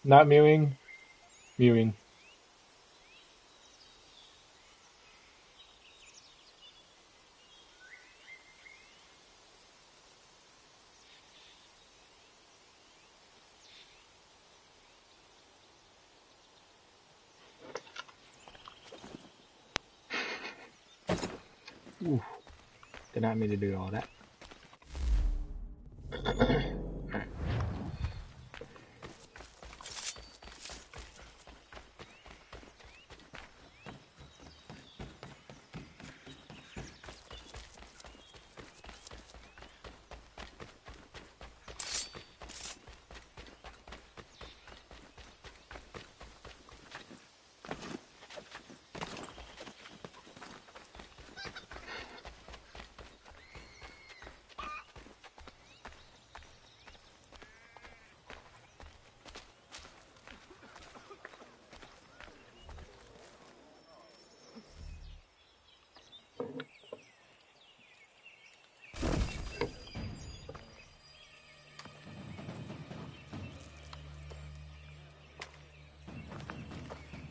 Not mewing. Mewing. Ooh. Did not mean to do all that.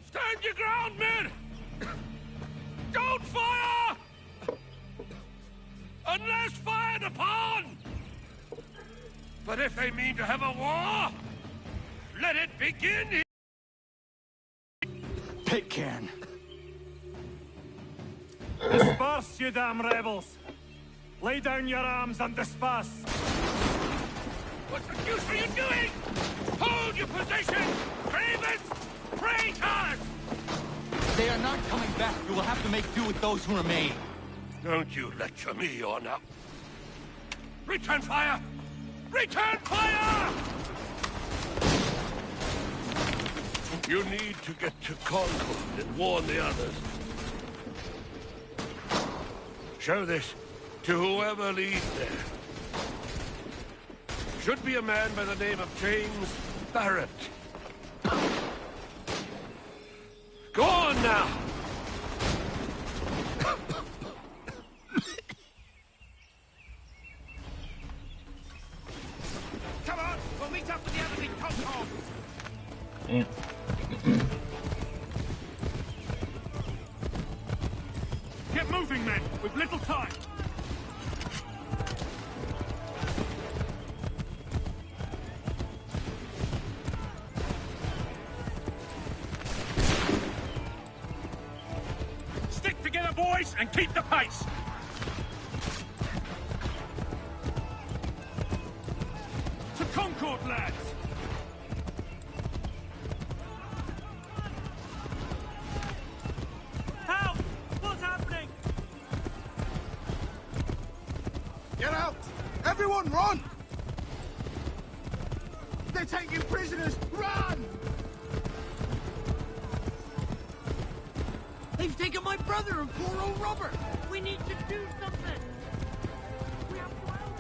Stand your ground, men! Don't fire! Unless fired upon! But if they mean to have a war, let it begin! Pitcairn. Disperse, you damn rebels! Lay down your arms and disperse! What the deuce are you doing? Hold your position! Cravens! Traitors! They are not coming back. You will have to make do with those who remain. Don't you lecture me on up. Return fire! Return fire! You need to get to Concord and warn the others. Show this to whoever leads there. Should be a man by the name of James Barrett. Go on now! Come on, we'll meet up with the others in Concord! Get moving, men! We've little time! Stick together, boys, and keep the pace! To Concord, lads! Help! What's happening? Get out! Everyone run! They take you prisoners! Run! They've taken my brother and poor old Robert! We need to do something! We have to help!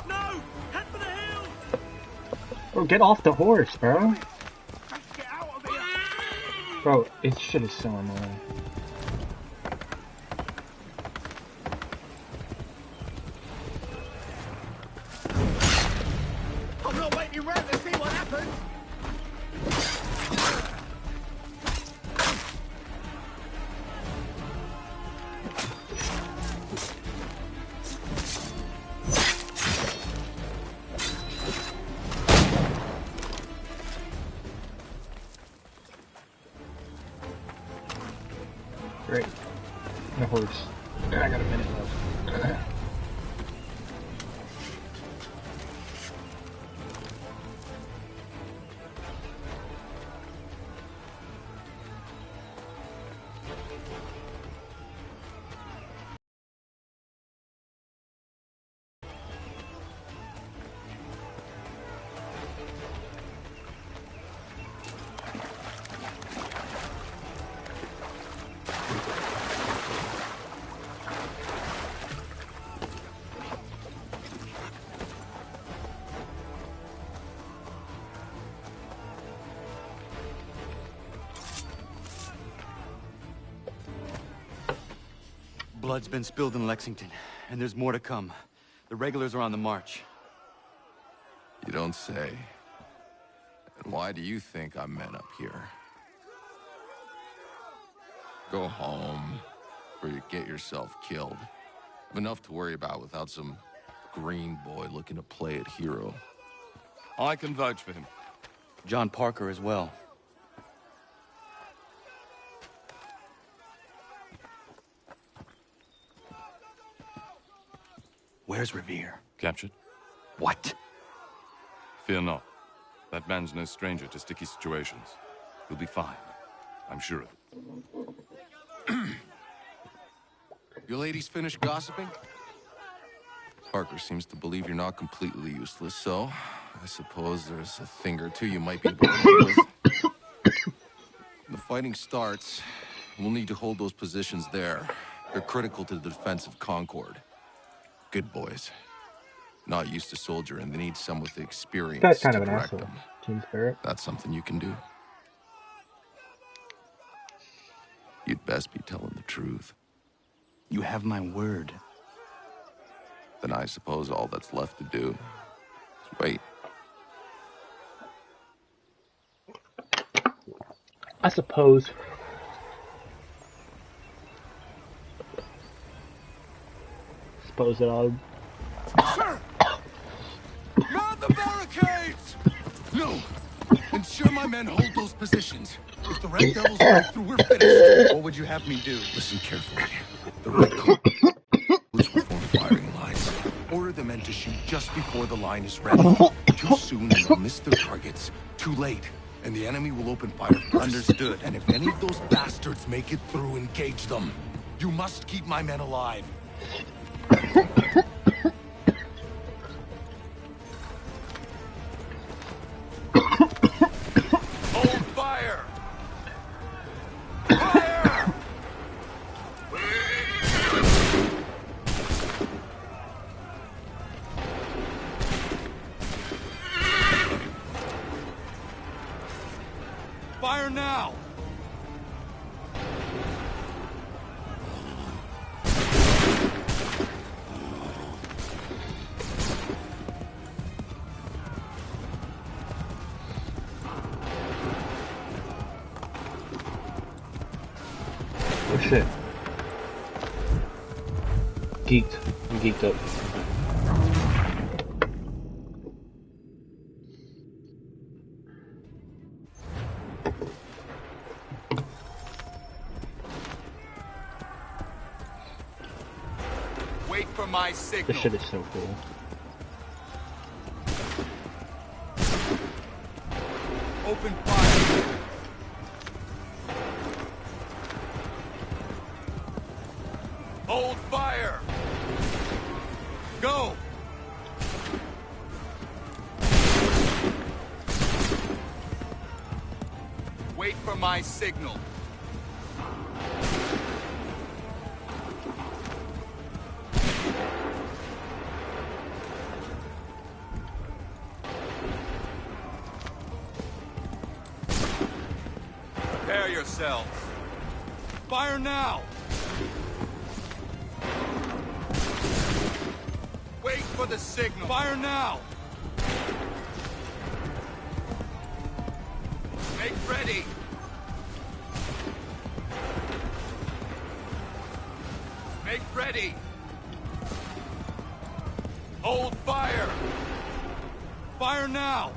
No! Head for the hills! Bro, get off the horse, bro. Let's get out of here! Bro, this shit is so annoying. I'm not waiting around to see what happens! Great. The horse. I got a minute left. Blood's been spilled in Lexington, and there's more to come. The regulars are on the march. You don't say. And why do you think I'm men up here? Go home, or you get yourself killed. I've enough to worry about without some green boy looking to play at hero. I can vouch for him. John Parker as well. Where's Revere? Captured? What? Fear not. That man's no stranger to sticky situations. He'll be fine. I'm sure of it. You ladies finished gossiping? Parker seems to believe you're not completely useless, so I suppose there's a thing or two you might be able to help with. When the fighting starts, we'll need to hold those positions there. They're critical to the defense of Concord. Good boys. Not used to soldiering, they need some with the experience That's kind to of an direct asshole. them. Team spirit. That's something you can do. You'd best be telling the truth. You have my word. Then I suppose all that's left to do is wait. I suppose. Suppose that I'll. Sir! Mount the barricades! No! Ensure my men hold those positions. If the Red Devils break through, we're finished. What would you have me do? Listen carefully. The Red Coats will form firing lines. Order the men to shoot just before the line is ready. Too soon and they'll miss their targets. Too late, and the enemy will open fire first. Understood. And if any of those bastards make it through, engage them. You must keep my men alive. Hold fire! Fire! Fire now! Oh shit. Geeked. I'm geeked up. Wait for my signal. This shit is so cool. Open fire. Hold fire. Go. Wait for my signal. Prepare yourselves. Fire now! Wait for the signal. Fire now! Make ready! Make ready! Hold fire! Fire now!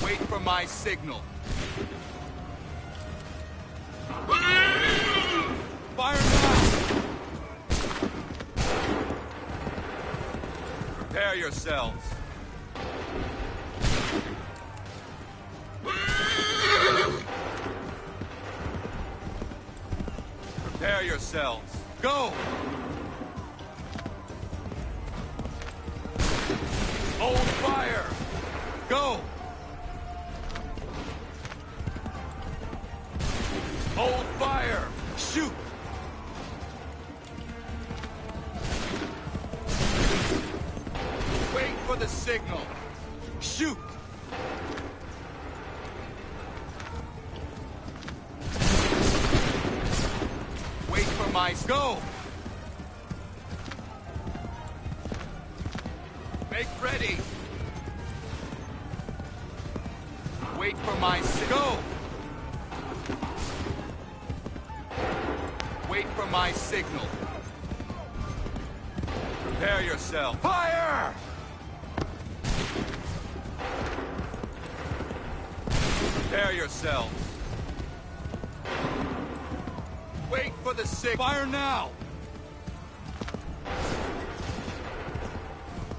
Wait for my signal. Fire now! Prepare yourselves. Prepare yourselves. Go! Hold fire! Go! Hold fire! Shoot! the signal. Shoot! Wait for my... Go! Make ready! Wait for my... Go! Wait for my signal. Prepare yourself. Fire! Prepare yourselves. Wait for the signal. Fire now!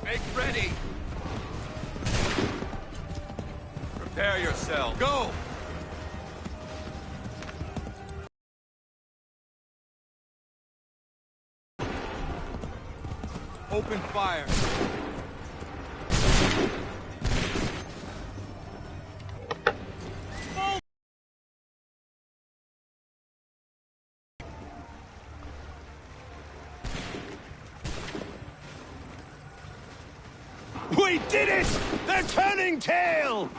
Make ready. Prepare yourself. Go! Open fire. We did it! They're turning tail!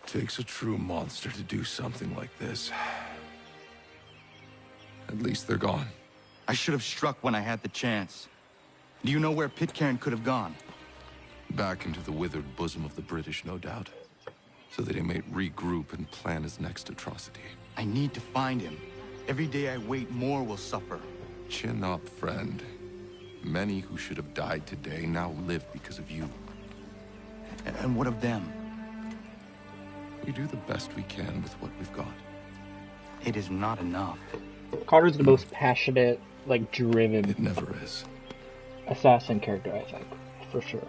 Takes a true monster to do something like this. At least they're gone. I should have struck when I had the chance. Do you know where Pitcairn could have gone? Back into the withered bosom of the British, no doubt. So that he may regroup and plan his next atrocity. I need to find him. Every day I wait, more will suffer. Chin up, friend. Many who should have died today now live because of you. And what of them? We do the best we can with what we've got. It is not enough. Connor's the most passionate, like, driven It never is. assassin character, I think. For sure.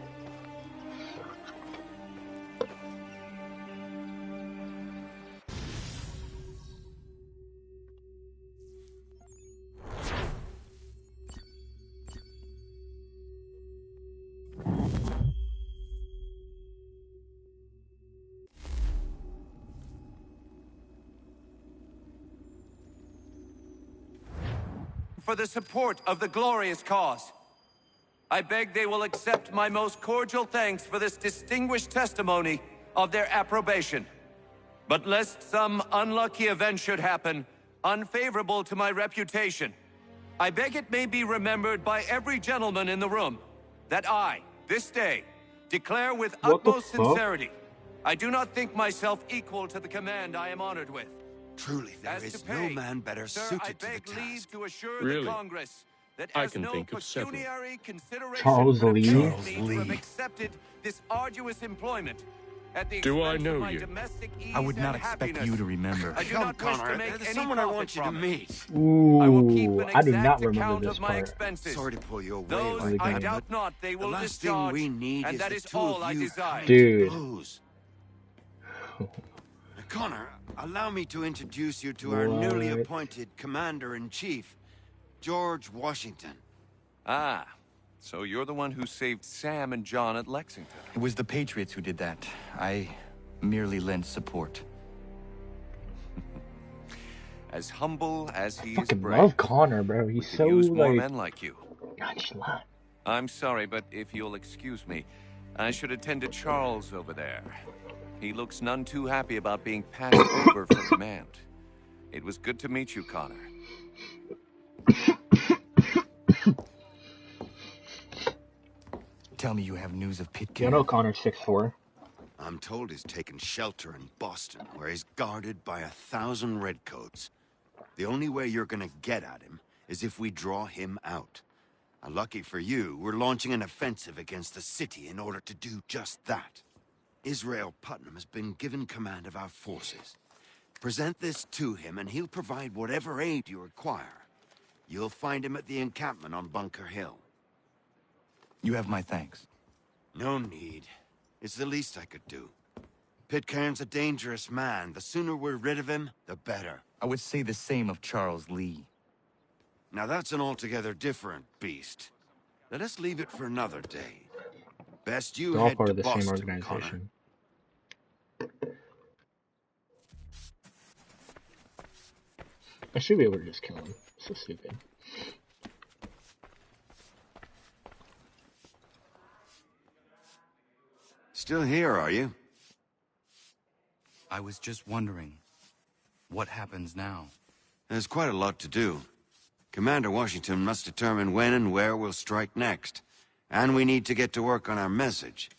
For the support of the glorious cause. I beg they will accept my most cordial thanks for this distinguished testimony of their approbation. But lest some unlucky event should happen, unfavorable to my reputation, I beg it may be remembered by every gentleman in the room that I, this day, declare with utmost sincerity, I do not think myself equal to the command I am honored with. Truly, there is no man better suited to the task. To assure Really? the Congress that I as can no think of several. pecuniary consideration Charles would Lee? obtain Charles me to Lee. have accepted this arduous employment at the Do I expense know of my you? domestic ease I would not and expect happiness. you to remember. I do Come, not wish Connor, to make there's any someone I profit want you to from it. meet. I will keep Ooh, an I do not exact remember account this of my part. expenses. Sorry to pull you away Those like I that, doubt but not they will the last thing discharge, we need and is that the is two all of I you desire. coming Dude. to blows. Connor, allow me to introduce you to our newly What? appointed Commander-in-Chief, George Washington. Ah, so you're the one who saved Sam and John at Lexington. It was the Patriots who did that. I merely lent support. As humble as he is Fucking brave. love Connor, bro. He's We so, could use more like... men like you. God, just love. I'm sorry, but if you'll excuse me, I should attend to Charles over there. He looks none too happy about being passed over for command. It was good to meet you, Connor. Tell me you have news of You Pitcairn. know Connor's 6'4". I'm told he's taken shelter in Boston, where he's guarded by 1,000 redcoats. The only way you're gonna get at him is if we draw him out. Lucky for you, we're launching an offensive against the city in order to do just that. Israel Putnam has been given command of our forces. Present this to him, and he'll provide whatever aid you require. You'll find him at the encampment on Bunker Hill. You have my thanks. No need. It's the least I could do. Pitcairn's a dangerous man. The sooner we're rid of him, the better. I would say the same of Charles Lee. Now that's an altogether different beast. Let us leave it for another day. Best you They're all head part to of the same Boston, Connor. organization. I should be able to just kill him. So stupid. Still here, are you? I was just wondering, what happens now? There's quite a lot to do. Commander Washington must determine when and where we'll strike next. And we need to get to work on our message.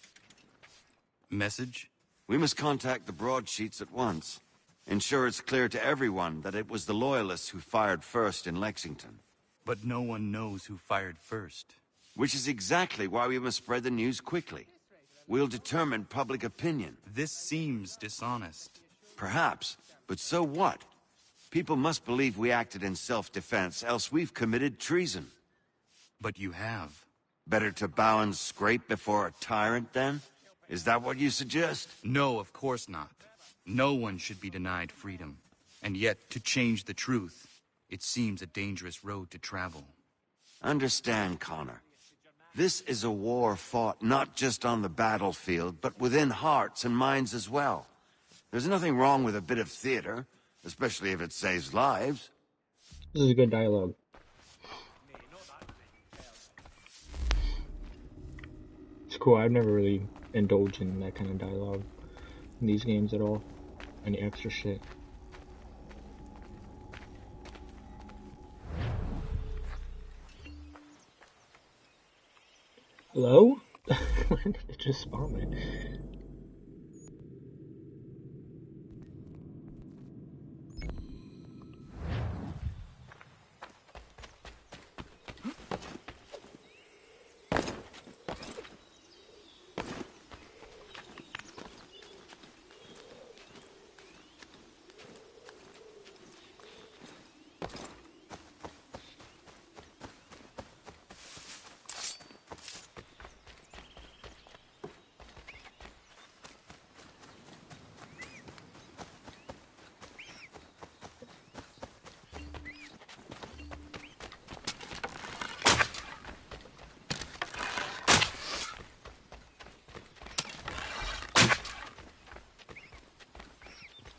Message? We must contact the broadsheets at once. Ensure it's clear to everyone that it was the Loyalists who fired first in Lexington. But no one knows who fired first. Which is exactly why we must spread the news quickly. We'll determine public opinion. This seems dishonest. Perhaps, but so what? People must believe we acted in self-defense, else we've committed treason. But you have. Better to bow and scrape before a tyrant, then? Is that what you suggest? No, of course not. No one should be denied freedom. And yet, to change the truth, it seems a dangerous road to travel. Understand, Connor. This is a war fought not just on the battlefield, but within hearts and minds as well. There's nothing wrong with a bit of theater, especially if it saves lives. This is a good dialogue. It's cool. I've never really indulged in that kind of dialogue in these games at all. Any extra shit. Hello? Where did it just spawn me?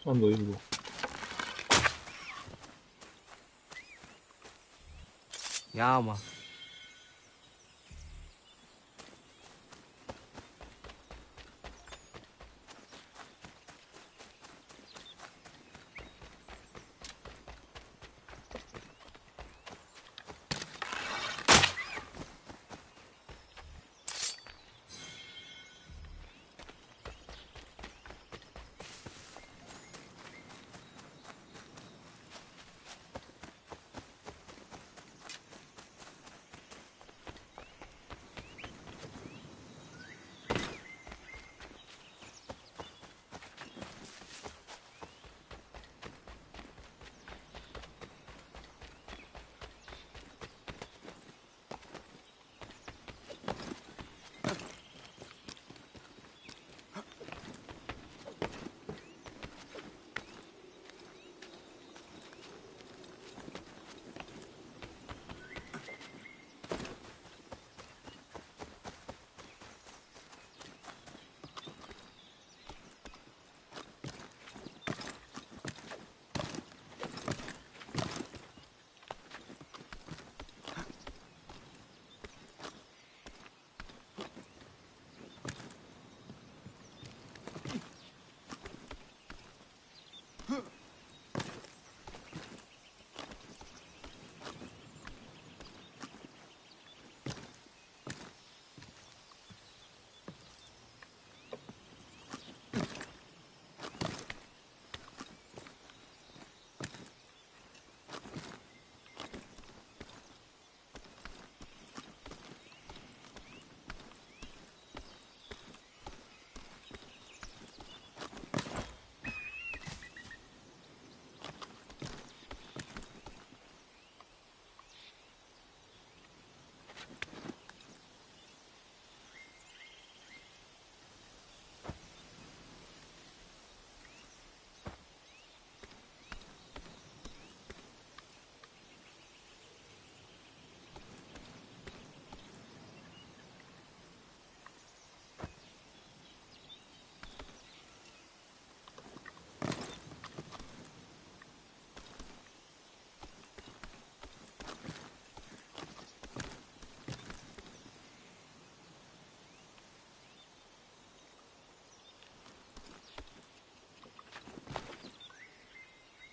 Unbelievable. Ja, man.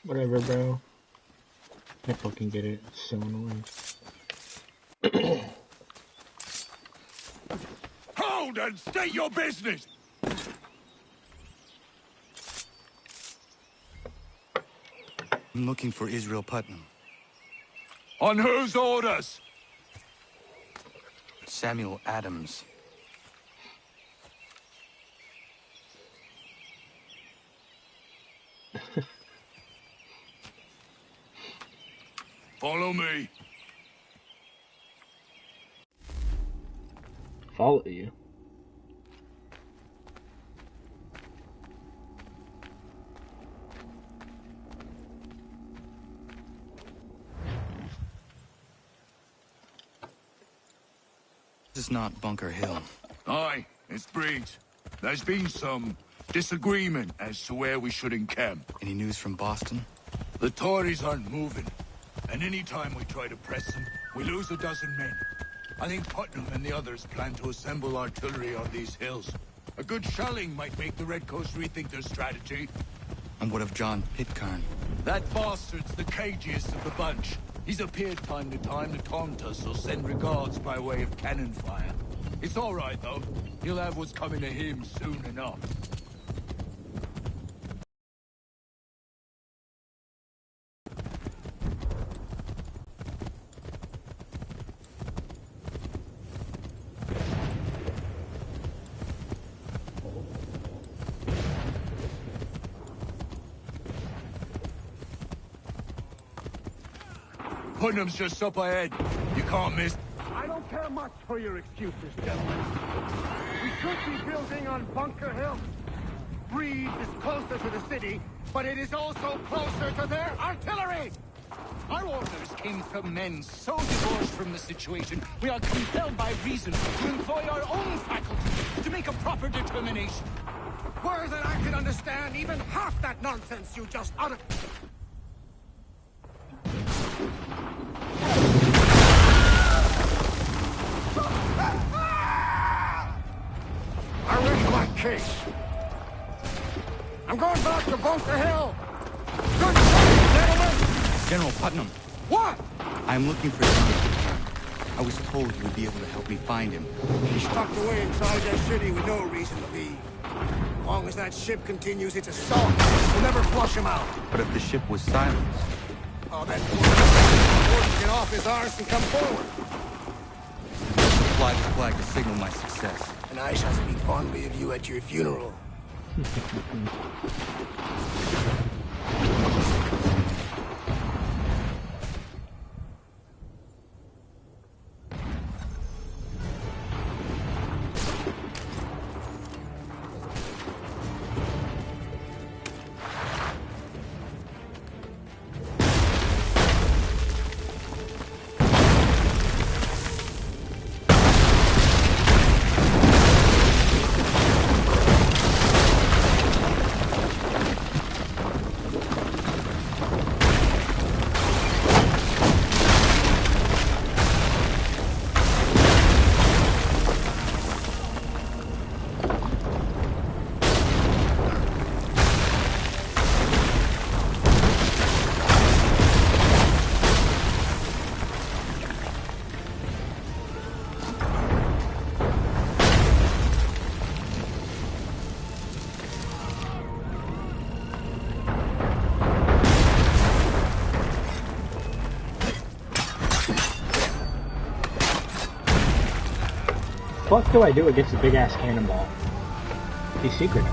Whatever, bro. I fucking get it. It's so annoying. Hold and state your business! I'm looking for Israel Putnam. On whose orders? Samuel Adams. Follow me. Follow you. This is not Bunker Hill. Aye, it's Breach. There's been some disagreement as to where we should encamp. Any news from Boston? The Tories aren't moving, and any time we try to press them, we lose a dozen men. I think Putnam and the others plan to assemble artillery on these hills. A good shelling might make the Redcoats rethink their strategy. And what of John Pitcairn? That bastard's the cagiest of the bunch. He's appeared time to time to taunt us or send regards by way of cannon fire. It's all right, though. He'll have what's coming to him soon enough. Putnam's just up ahead. You can't miss. I don't care much for your excuses, gentlemen. We should be building on Bunker Hill. Breed is closer to the city, but it is also closer to their artillery! Our orders came from men so divorced from the situation, we are compelled by reason to employ our own faculties to make a proper determination. Were that I could understand even half that nonsense you just uttered. I rest my case. I'm going back to Bunker Hill. Good day, gentlemen! General Putnam. What? I'm looking for John Pitcairn. I was told you would be able to help me find him. He's tucked away inside that city with no reason to leave. As long as that ship continues its assault, we'll never flush him out. But if the ship was silenced? Oh, that poor get off his arse and come forward. Fly this flag to signal my success. And I shall speak fondly of you at your funeral. What do I do against a big ass cannonball? He's secret.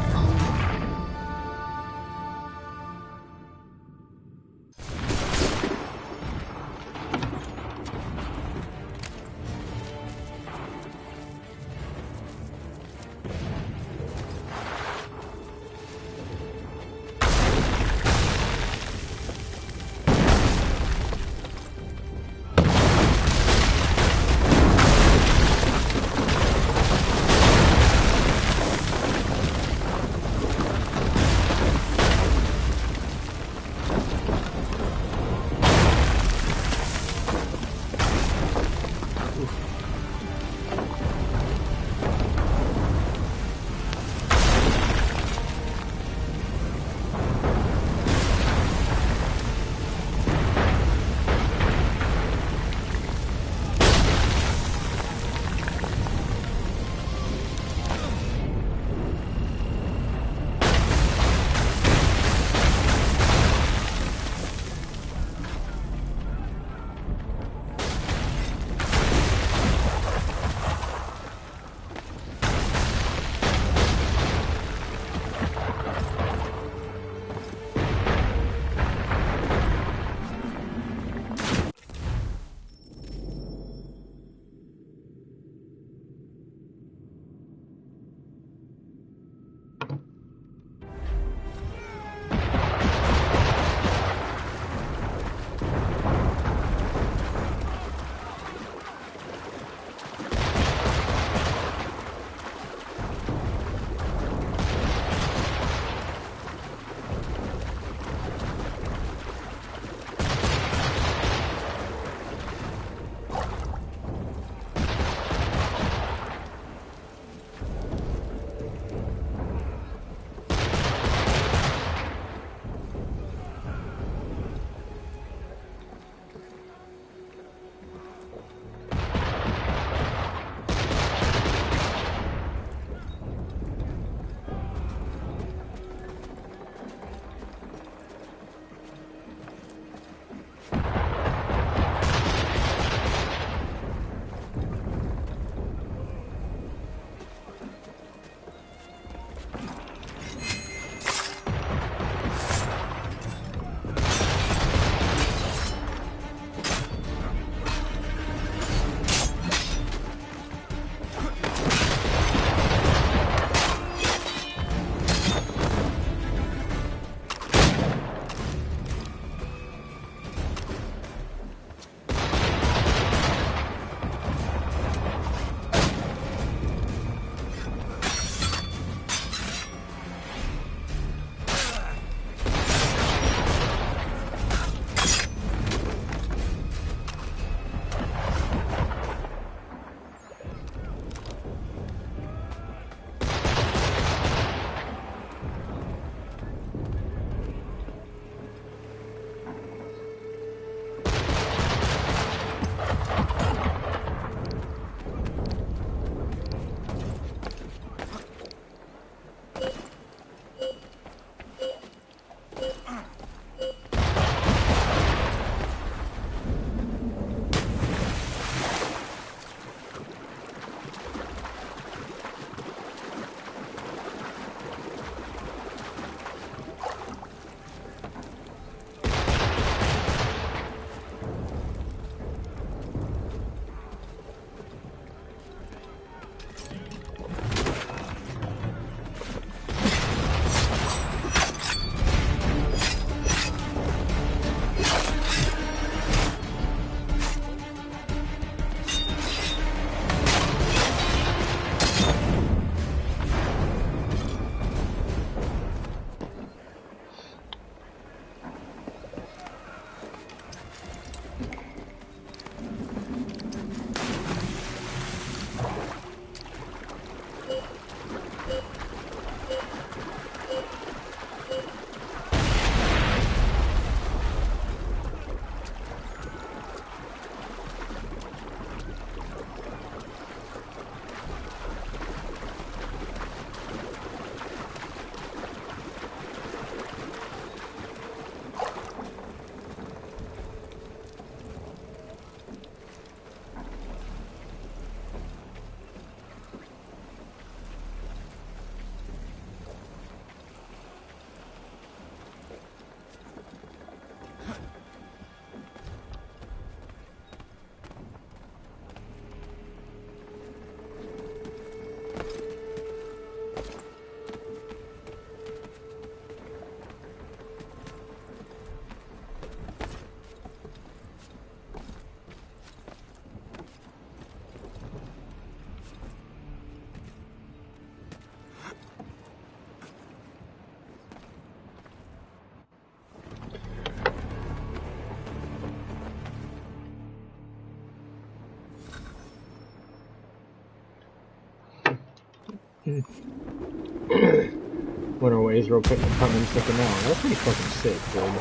When our ways rope coming sticking out. That's pretty fucking sick, dude.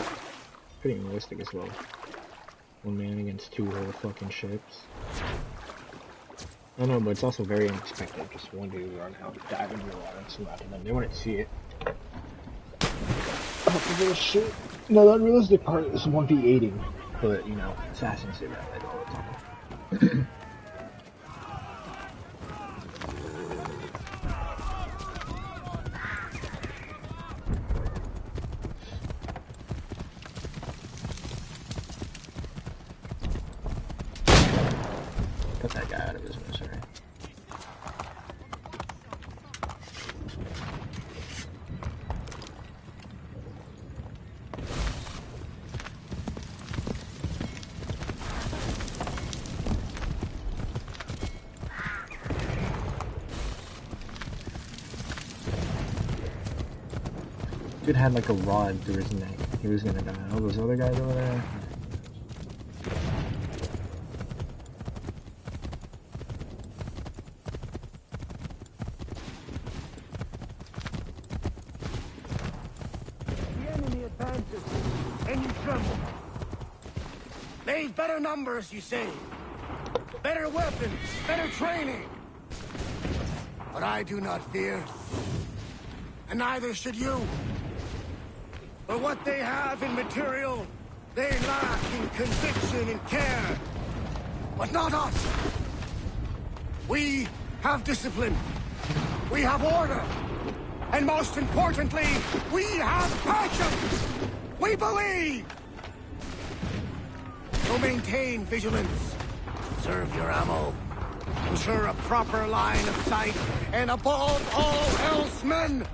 Pretty realistic as well. One man against two whole fucking ships. I know, but it's also very unexpected. Just one dude run out, dive into the water, and swim out to them. They wouldn't see it. Oh, shit. No, the unrealistic part is 1v8ing. But, you know, assassins do that like, all the time. Cut that guy out of his misery. Dude had like a rod through his neck. He was gonna die. All those other guys over there. The enemy advances, and you tremble. They've better numbers, you say. Better weapons, better training. But I do not fear. And neither should you. For what they have in material, they lack in conviction and care. But not us. We have discipline. We have order. And most importantly, we have passion. We believe. So maintain vigilance. Conserve your ammo. Ensure a proper line of sight. And above all else, men,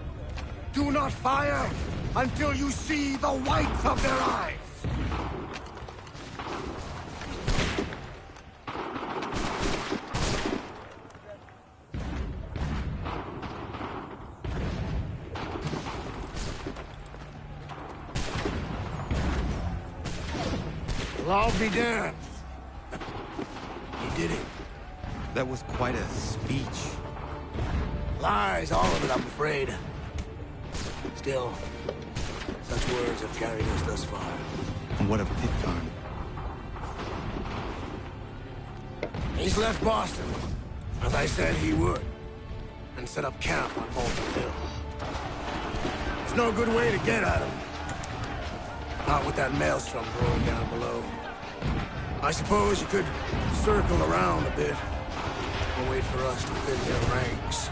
do not fire until you see the whites of their eyes. Well, I'll be damned. You did it. That was quite a speech. Lies, all of it, I'm afraid. Still, such words have carried us thus far. And what of Pitcairn? He's left Boston, as I said he would, and set up camp on Bolton Hill. There's no good way to get at him. Not with that maelstrom brewing down below. I suppose you could circle around a bit, and wait for us to thin their ranks.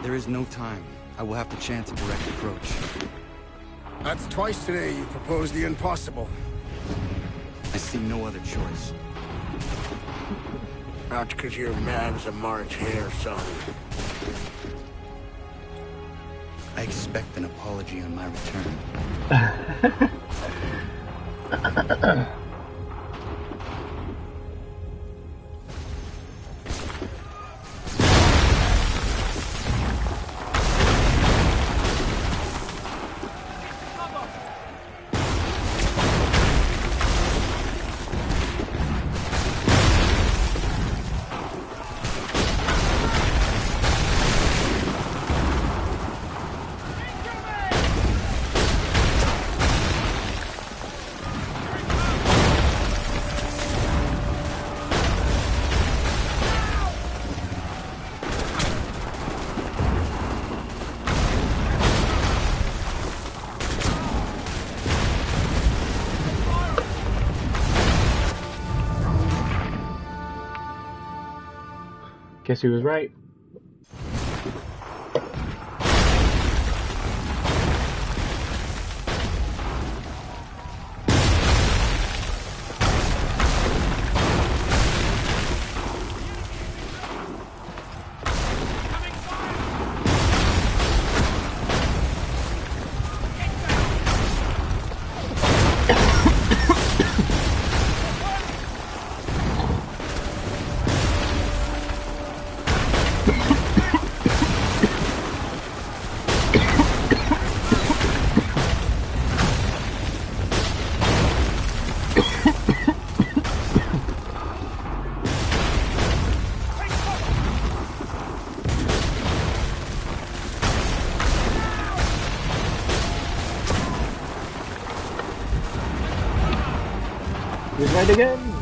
There is no time. I will have to chance a direct approach. That's twice today you proposed the impossible. I see no other choice. Not because you're mad as a March hare, son. I expect an apology on my return. Guess he was right. Right again!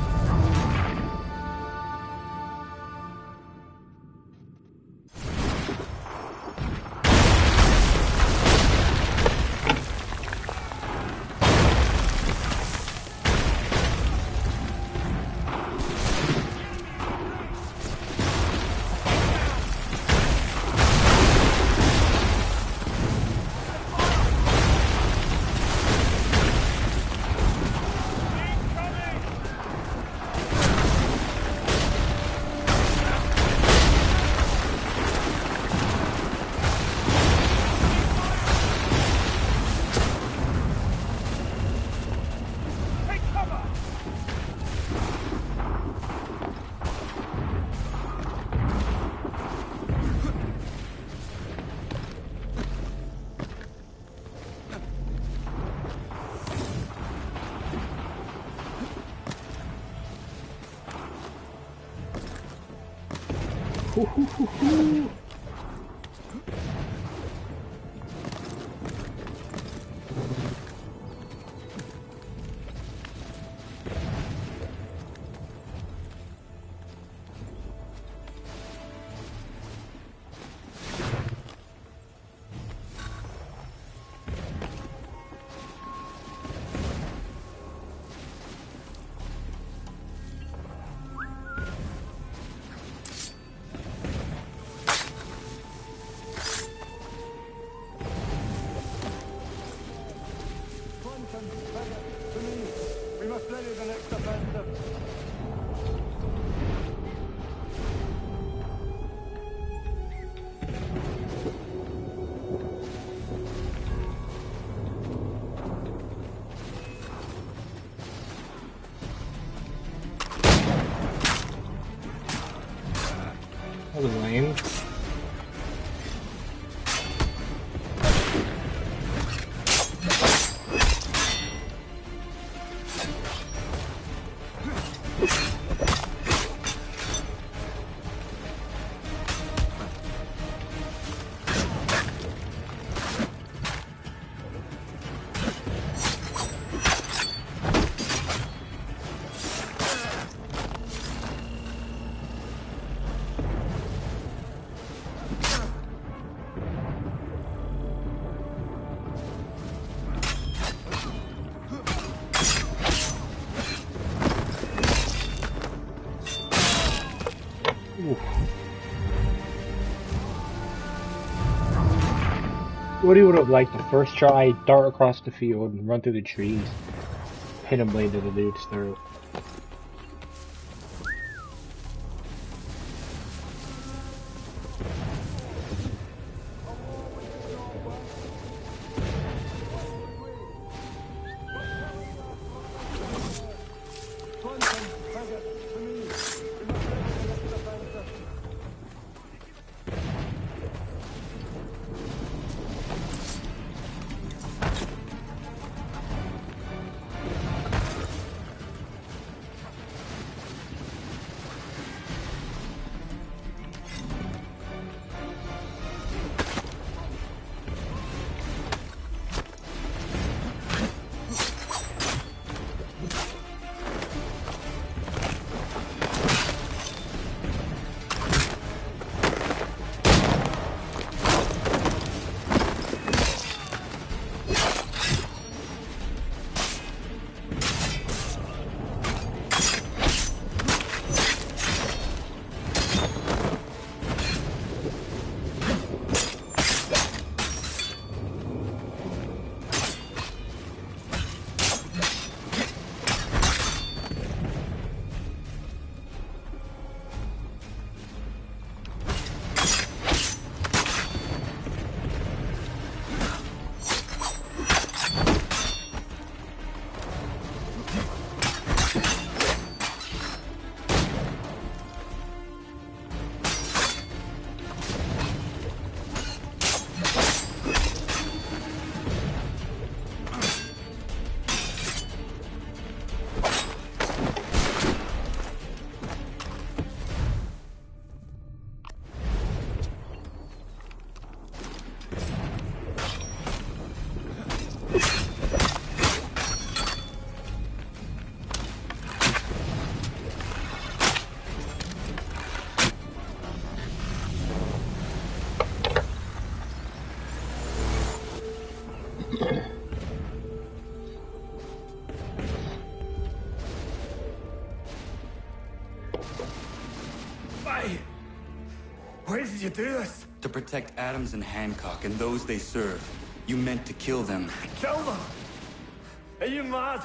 We must ready the next offensive. That was lame. Woody would have liked the first try, dart across the field and run through the trees, hit a blade to the dude's throat. do this? To protect Adams and Hancock and those they serve, you meant to kill them. Kill them? Are you mad?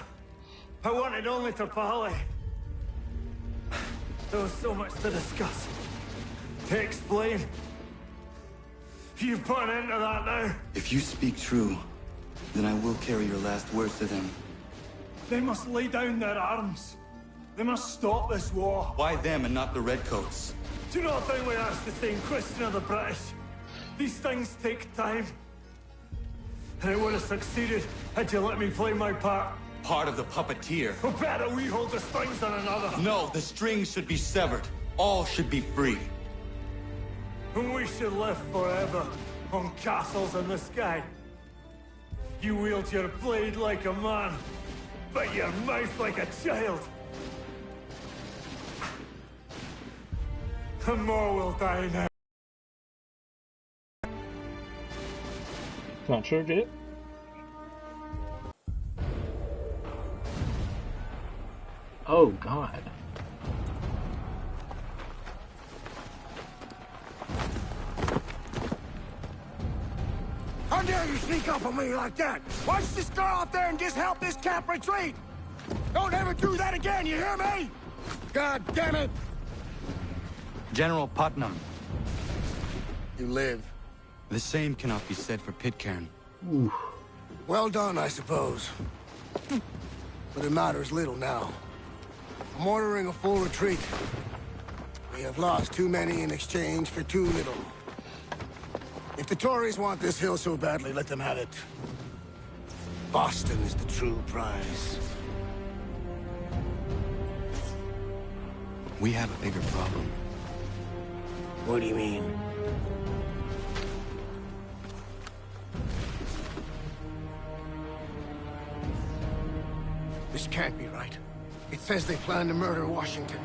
I wanted only to parley. There was so much to discuss, to explain. You put an end to that now. If you speak true, then I will carry your last words to them. They must lay down their arms. They must stop this war. Why them and not the Redcoats? Do you not think we asked the same question of the British? These things take time. And it would have succeeded had you let me play my part. Part of the puppeteer. Or better, we hold the strings on another. No, the strings should be severed. All should be free. And we should live forever on castles in the sky. You wield your blade like a man, but your mouth like a child. And more will die now. Not sure, Jit. Oh, God. How dare you sneak up on me like that? Why don't you just go out there and just help this camp retreat? Don't ever do that again, you hear me? God damn it! General Putnam. You live. The same cannot be said for Pitcairn. Oof. Well done, I suppose. But it matters little now. I'm ordering a full retreat. We have lost too many in exchange for too little. If the Tories want this hill so badly, let them have it. Boston is the true prize. We have a bigger problem. What do you mean? This can't be right. It says they plan to murder Washington.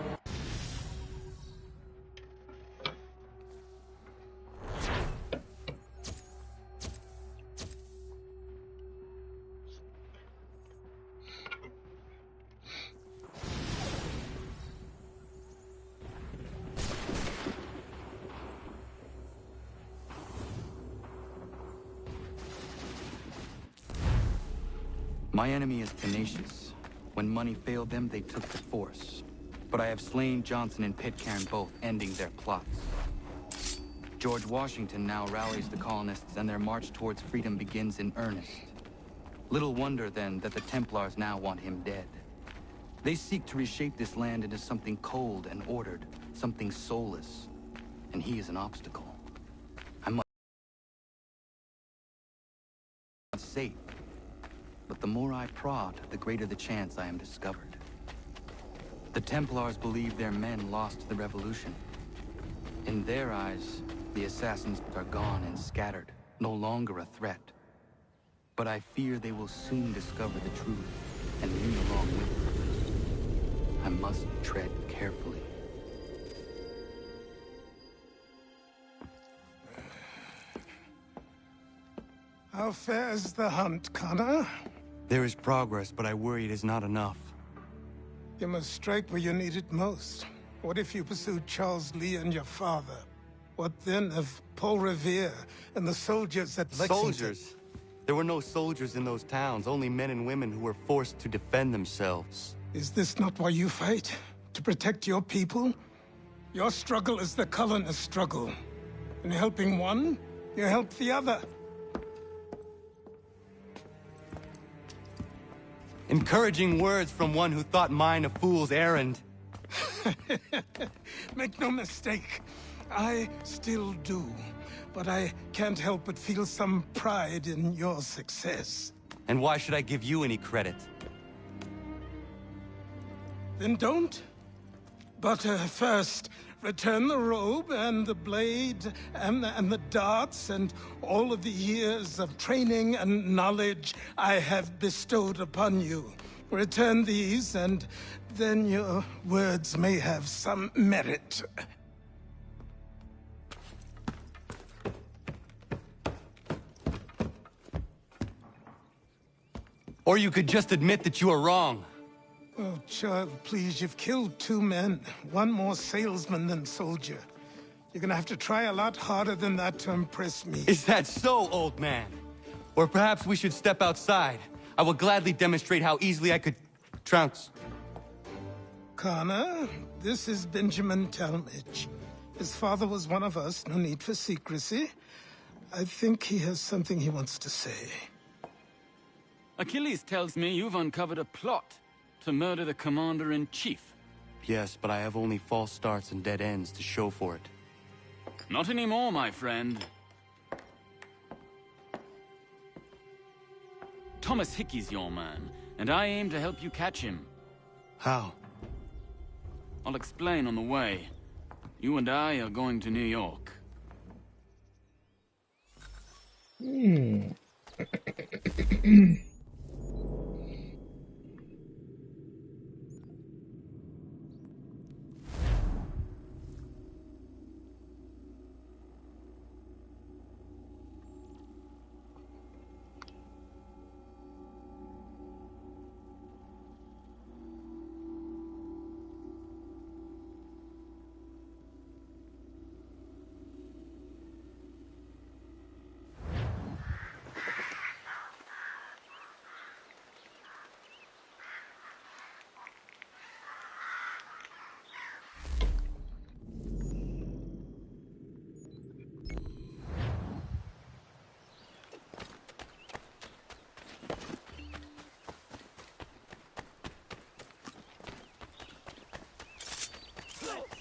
My enemy is tenacious. When money failed them, they took to force. But I have slain Johnson and Pitcairn both, ending their plots. George Washington now rallies the colonists, and their march towards freedom begins in earnest. Little wonder, then, that the Templars now want him dead. They seek to reshape this land into something cold and ordered, something soulless. And he is an obstacle. I must safe. But the more I prod, the greater the chance I am discovered. The Templars believe their men lost the revolution. In their eyes, the assassins are gone and scattered, no longer a threat. But I fear they will soon discover the truth, and me along with them. I must tread carefully. How fares the hunt, Connor? There is progress, but I worry it is not enough. You must strike where you need it most. What if you pursued Charles Lee and your father? What then of Paul Revere and the soldiers at Lexington? Soldiers? There were no soldiers in those towns, only men and women who were forced to defend themselves. Is this not why you fight? To protect your people? Your struggle is the colonist struggle. In helping one, you help the other. Encouraging words from one who thought mine a fool's errand. Make no mistake, I still do. But I can't help but feel some pride in your success. And why should I give you any credit? Then don't. But first, return the robe and the blade and the darts and all of the years of training and knowledge I have bestowed upon you. Return these, and then your words may have some merit. Or you could just admit that you are wrong. Oh, child, please, you've killed 2 men. One more salesman than soldier. You're gonna have to try a lot harder than that to impress me. Is that so, old man? Or perhaps we should step outside. I will gladly demonstrate how easily I could trounce. Connor, this is Benjamin Talmadge. His father was one of us, no need for secrecy. I think he has something he wants to say. Achilles tells me you've uncovered a plot to murder the Commander-in-Chief. Yes, but I have only false starts and dead ends to show for it. Not anymore, my friend. Thomas Hickey's your man, and I aim to help you catch him. How? I'll explain on the way. You and I are going to New York.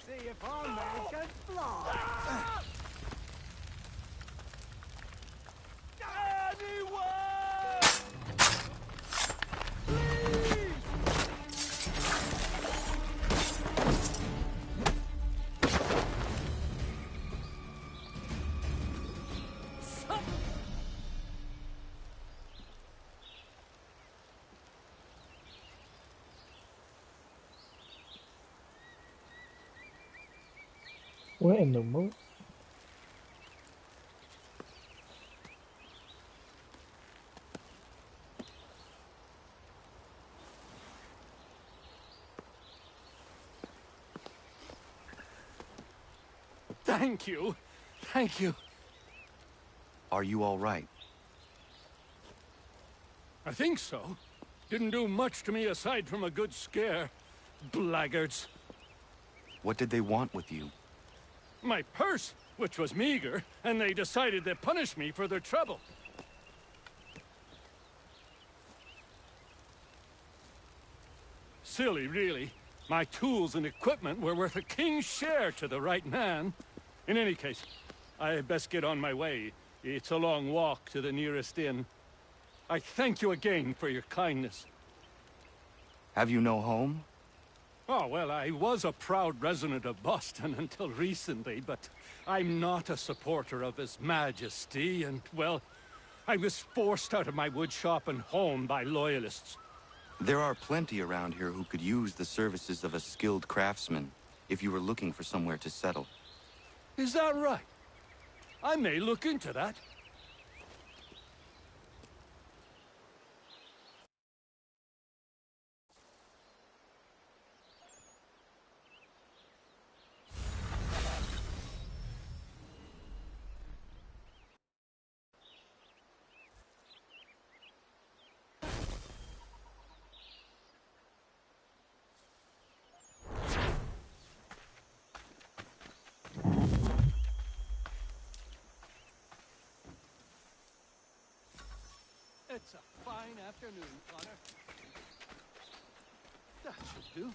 See if our man can fly. What in the world? Thank you. Thank you. Are you all right? I think so. Didn't do much to me aside from a good scare. Blackguards. What did they want with you? My purse, which was meager, and they decided to punish me for their trouble. Silly, really. My tools and equipment were worth a king's share to the right man. In any case, I had best get on my way. It's a long walk to the nearest inn. I thank you again for your kindness. Have you no home? Oh, well, I was a proud resident of Boston until recently, but I'm not a supporter of His Majesty, and, well, I was forced out of my woodshop and home by loyalists. There are plenty around here who could use the services of a skilled craftsman, if you were looking for somewhere to settle. Is that right? I may look into that. It's a fine afternoon, Connor. That should do.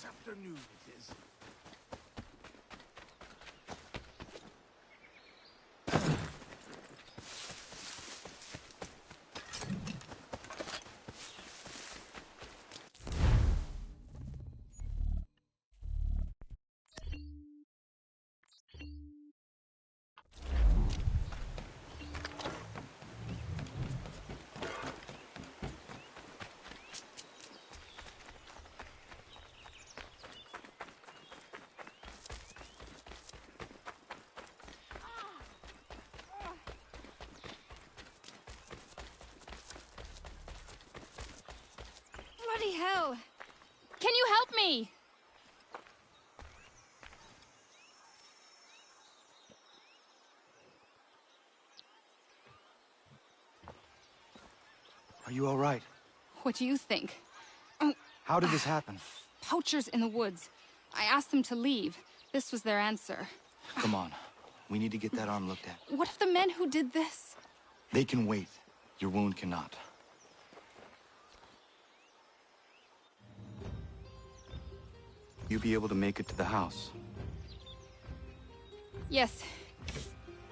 afternoon it is. Bloody hell! Can you help me? Are you all right? What do you think? How did this happen? Poachers in the woods. I asked them to leave. This was their answer. Come on. We need to get that arm looked at. What if the men who did this? They can wait. Your wound cannot. You be able to make it to the house? Yes.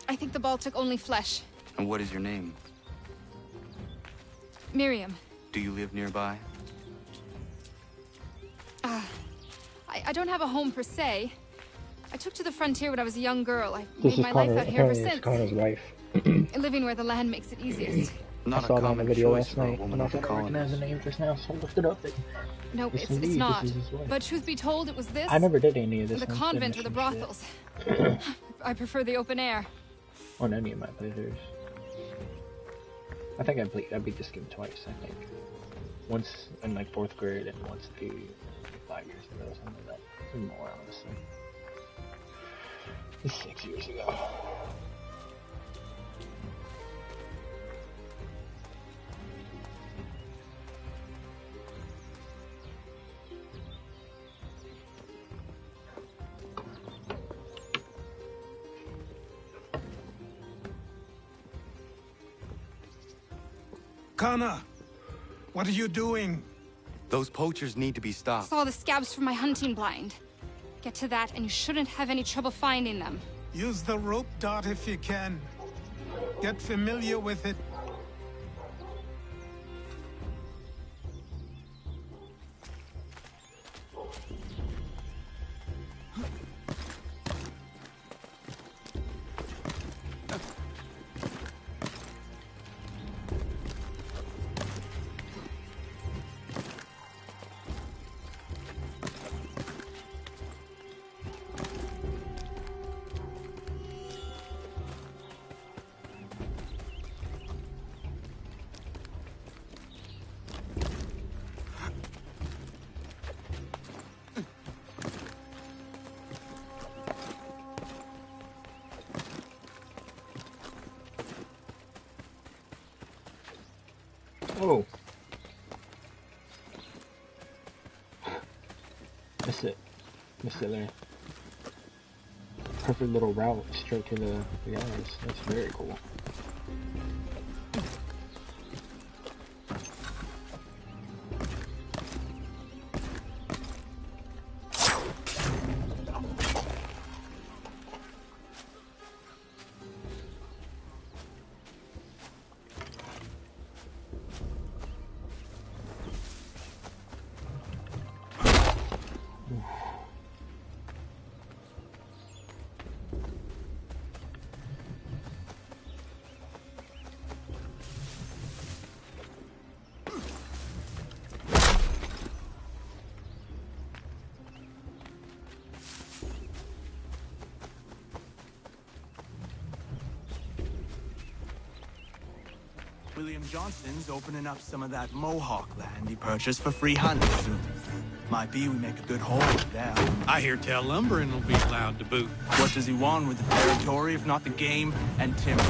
I think the ball took only flesh. And what is your name? Miriam. Do you live nearby? I don't have a home per se. I took to the frontier when I was a young girl. I've This made is my life out here ever apparently it's since. Connor's wife. Living where the land makes it easiest. I saw that on the video last night, and I thought I recognized the name just now, so I looked it up. No, Yes, it's indeed, not. this is his wife. But truth be told, it was this. I never did any of this. The on convent or Spanish the and shit. brothels. I prefer the open air. On any of my playthroughs. I think I beat this game twice, I think. Once in like 4th grade and once 5 years ago, something like that. More, honestly. It's 6 years ago. Connor, what are you doing? Those poachers need to be stopped. Saw the scabs from my hunting blind. Get to that, and you shouldn't have any trouble finding them. Use the rope dart if you can. Get familiar with it. Oh. Missed it. Missed it there. Perfect little route straight to the eyes. That's very cool. William Johnston's opening up some of that Mohawk land he purchased for free hunting soon. Might be we make a good haul there. I hear tell lumbering will be allowed to boot. What does he want with the territory if not the game and timber?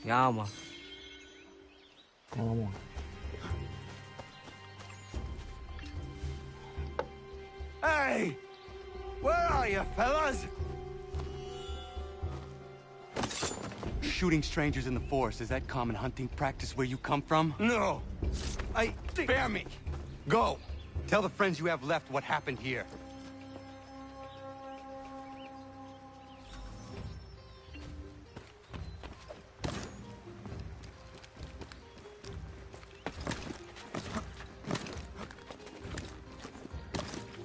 Yeah, man. I don't want. Hey! Where are you, fellas? Shooting strangers in the forest, is that common hunting practice where you come from? No. Spare me. Go! Tell the friends you have left what happened here.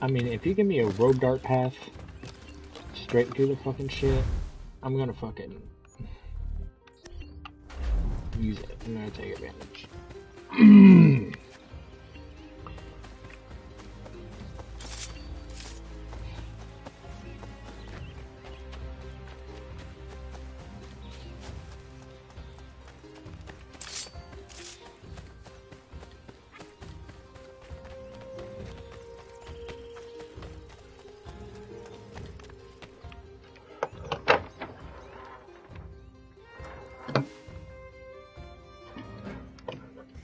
I mean, if you give me a road dart path straight through the fucking shit, I'm gonna fucking use it. I'm gonna take advantage.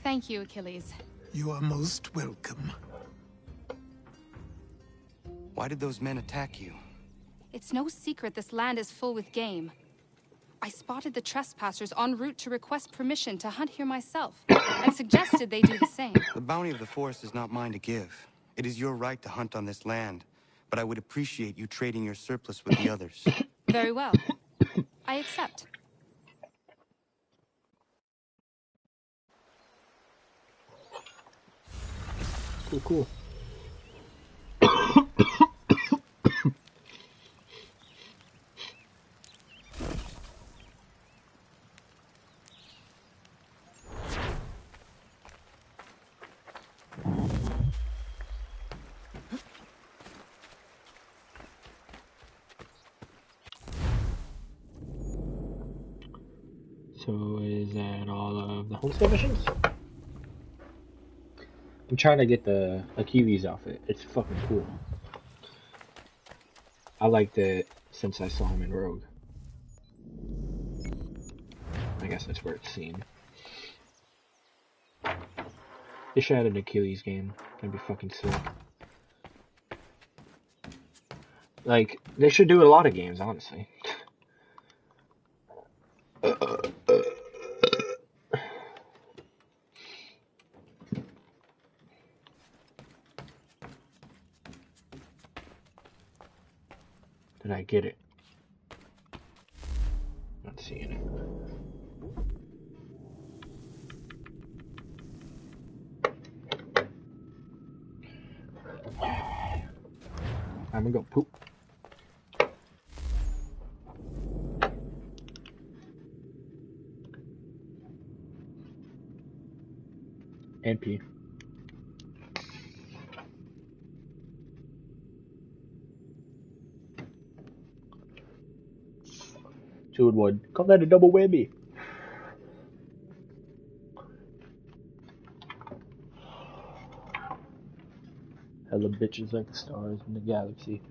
Thank you, Achilles. You are most welcome. Why did those men attack you? It's no secret this land is full with game. I spotted the trespassers en route to request permission to hunt here myself, and suggested they do the same. The bounty of the forest is not mine to give. It is your right to hunt on this land, but I would appreciate you trading your surplus with the others. Very well. I accept. Cool. So is that all of the homestead missions? I'm trying to get the Achilles outfit. It's fucking cool. I liked it since I saw him in Rogue. I guess that's where it's seen. They should add an Achilles game. That'd be fucking sick. Like, they should do a lot of games, honestly. Did I get it? Not seeing it. I'm gonna go poop. And pee. Two in one. Call that a double whammy. Hella bitches like the stars in the galaxy.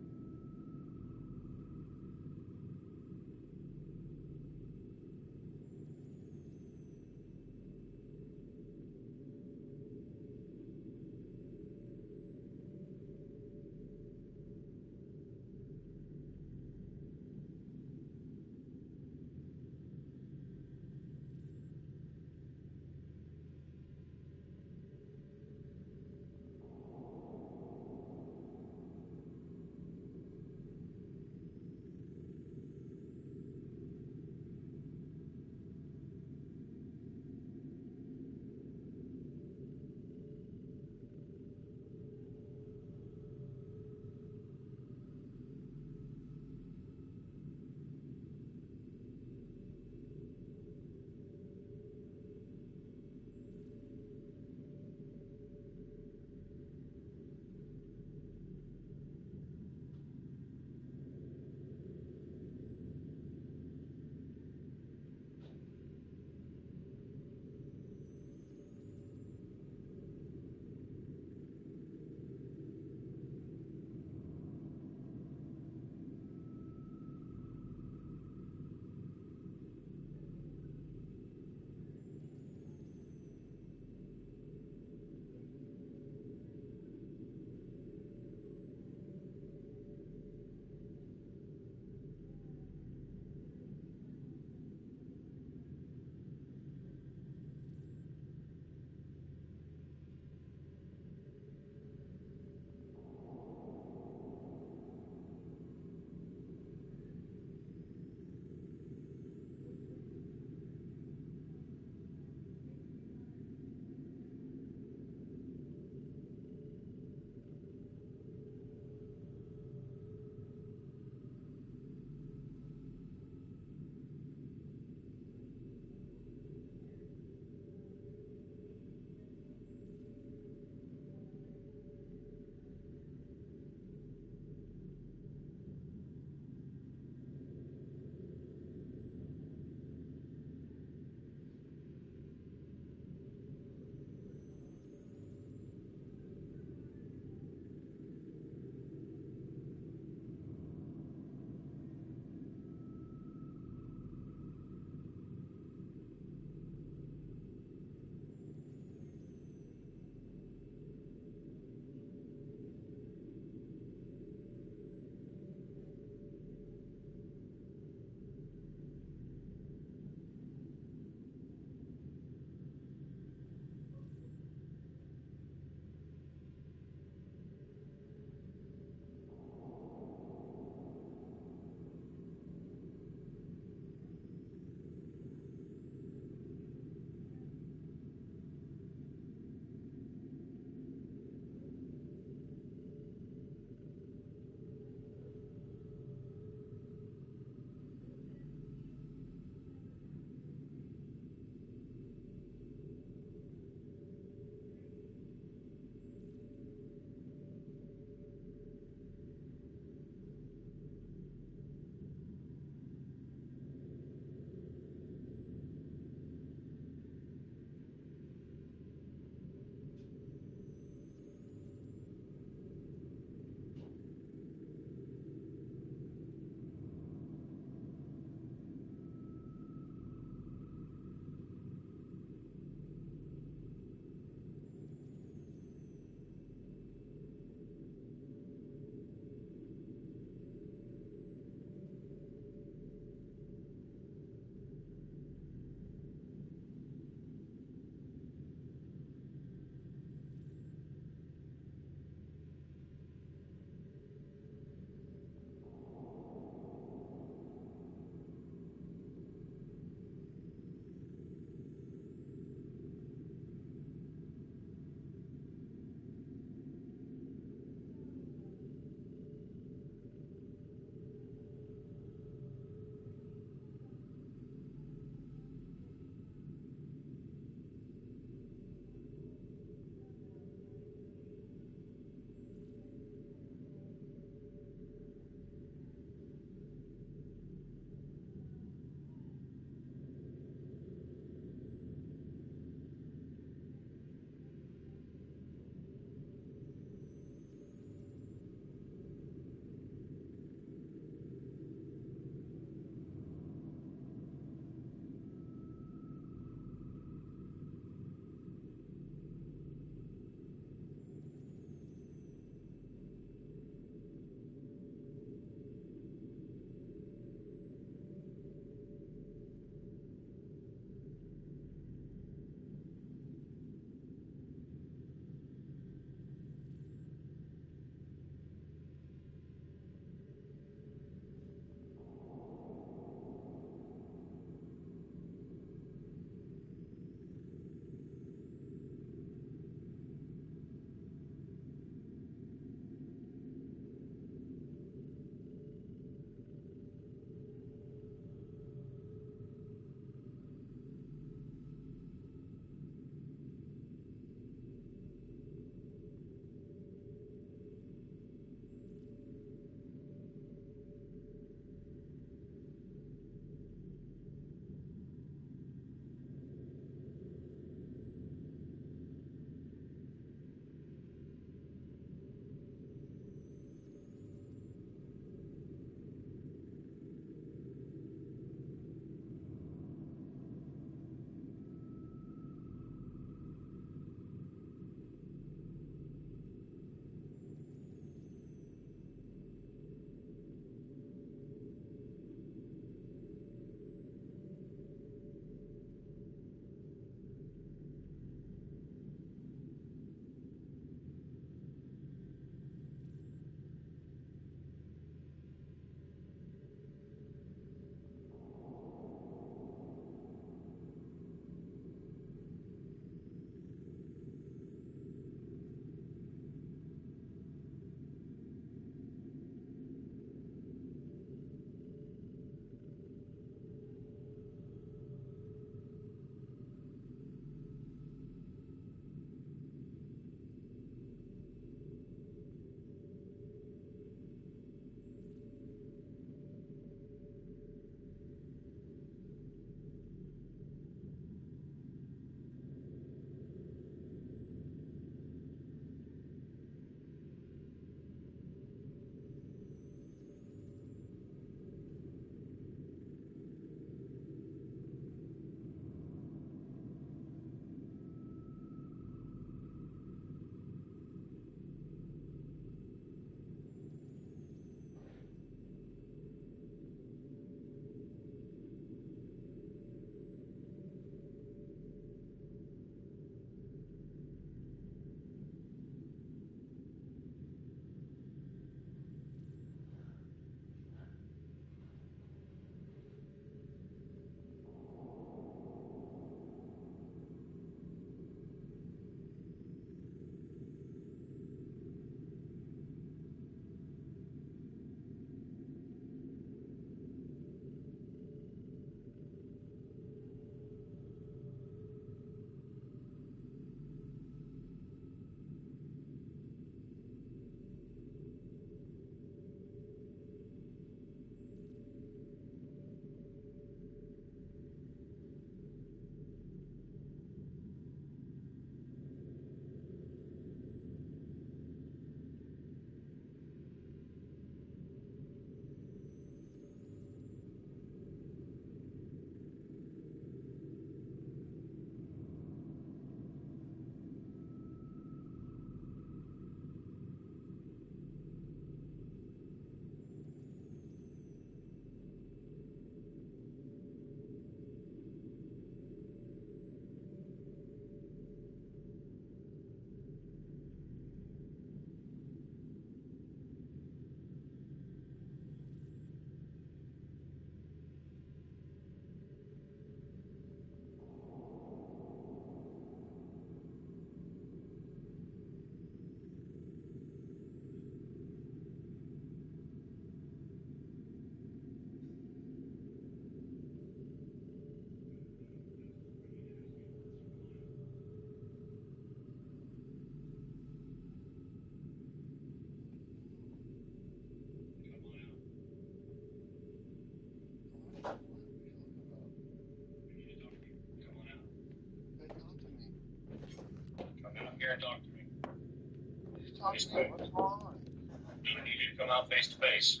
Understood. I need you to come out face to face.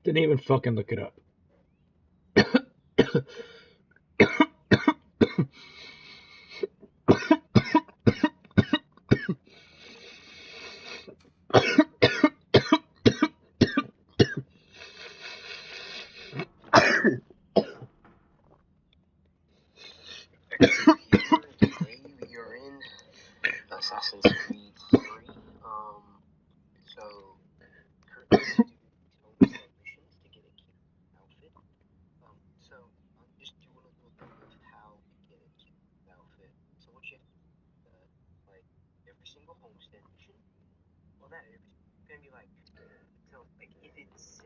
Didn't even fucking look it up. You're in Assassin's Creed 3. So currently do missions to get a cute outfit. So I'm just doing a little bit of how to get a cute outfit. So what you have to like every single homestead mission. Well, not every. It's gonna be like so like if it's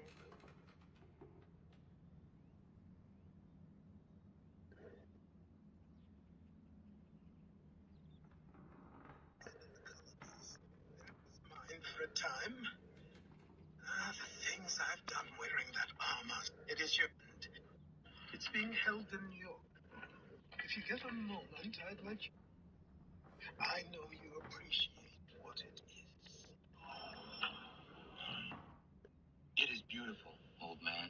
mine for a time. The things I've done wearing that armor. It is your... It's being held in New York. If you get a moment, I'd like you... I know you appreciate what it is. it is beautiful, old man.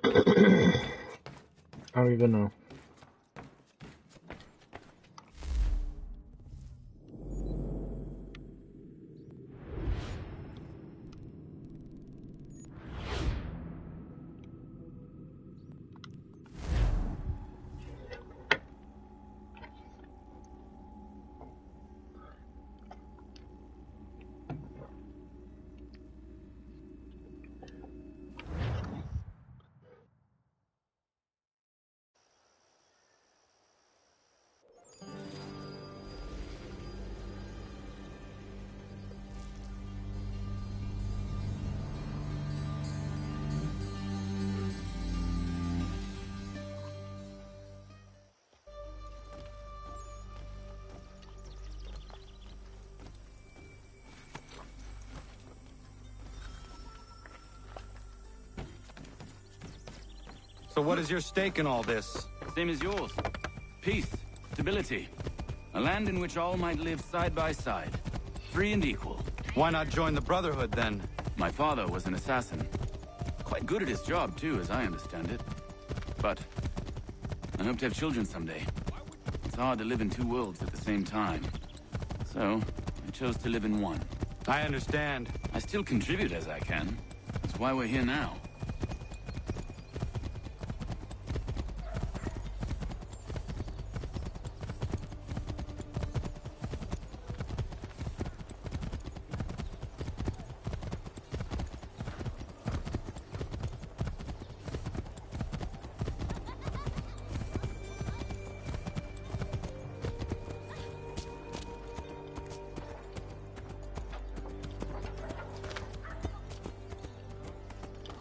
I don't even know. So what is your stake in all this? Same as yours. Peace, stability. A land in which all might live side by side, free and equal. Why not join the Brotherhood, then? My father was an assassin. Quite good at his job, too, as I understand it. But I hope to have children someday. It's hard to live in two worlds at the same time. So, I chose to live in one. I understand. I still contribute as I can. That's why we're here now.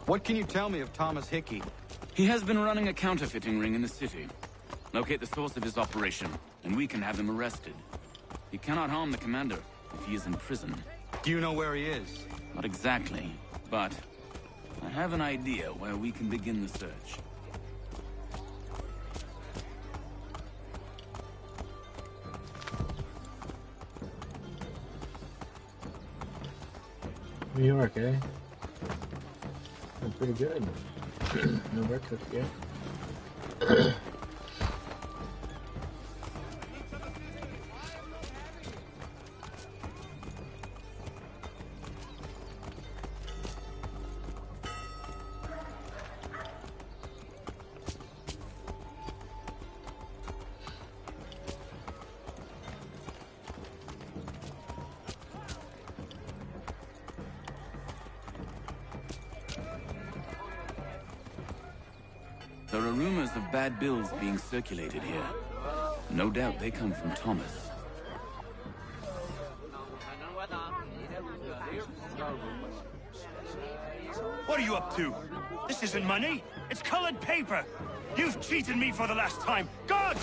What can you tell me of Thomas Hickey? He has been running a counterfeiting ring in the city. Locate the source of his operation, and we can have him arrested. He cannot harm the commander if he is in prison. Do you know where he is? Not exactly, but I have an idea where we can begin the search. New York, eh? That's pretty good. No breakfast yet. There are rumors of bad bills being circulated here. No doubt they come from Thomas. What are you up to? This isn't money. It's colored paper. You've cheated me for the last time. God!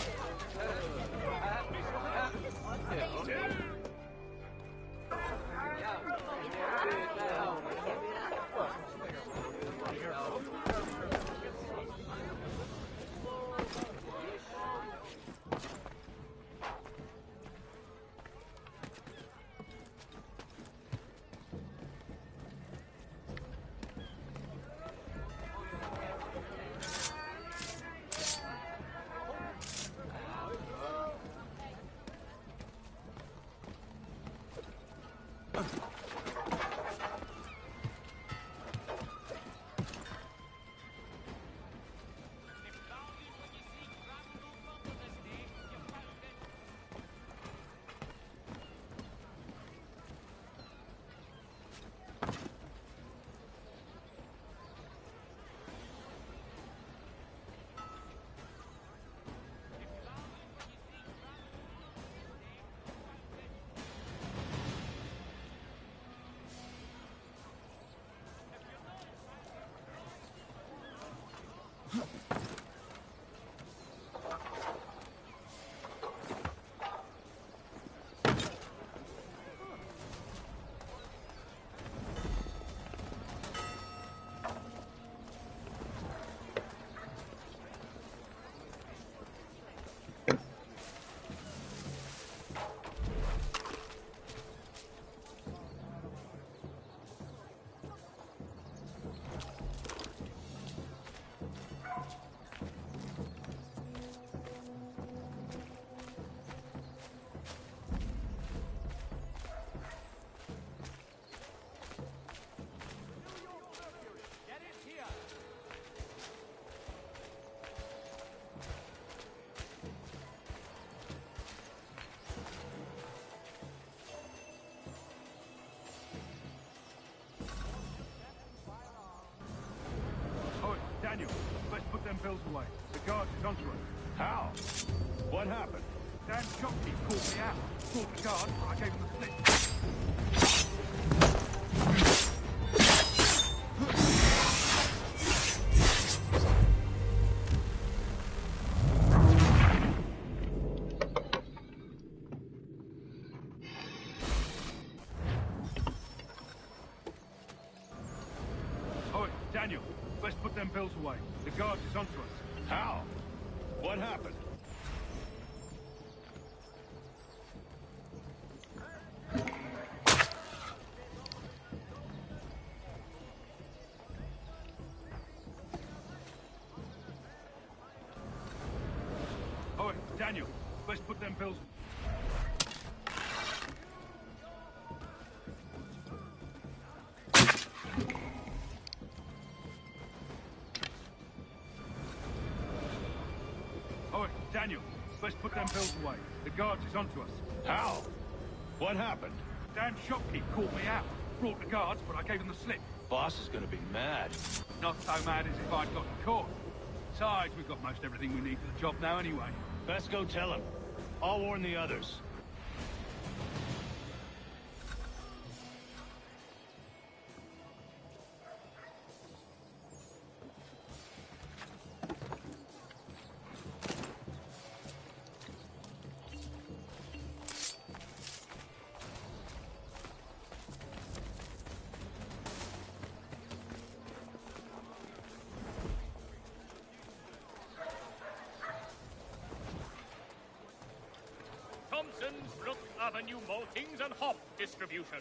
Let's put them bills away. The guards is onto us. How? What happened? Damn shopkeep called me out. Called the guards, but I gave him the slip. Oi, Daniel, let's put them bills away. The guards is onto us. How? What happened? Oi, Daniel, let's put them bills... Oi, Daniel, let's put them bills away. The guards is onto us. How? What happened? Damn shopkeep called me out. Brought the guards, but I gave him the slip. Boss is gonna be mad. Not so mad as if I'd gotten caught. Besides, we've got most everything we need for the job now anyway. Best go tell him. I'll warn the others. Thompson's Brook Avenue maltings and hop distribution.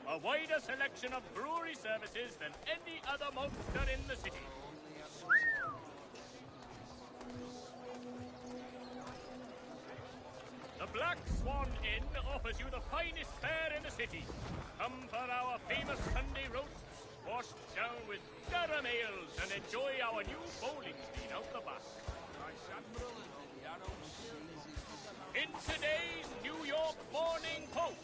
A wider selection of brewery services than any other maltster in the city. The Black Swan Inn offers you the finest fare in the city. Come for our famous Sunday roasts, washed down with Durham ales, and enjoy our new bowling green out the back. In today's New York Morning Post.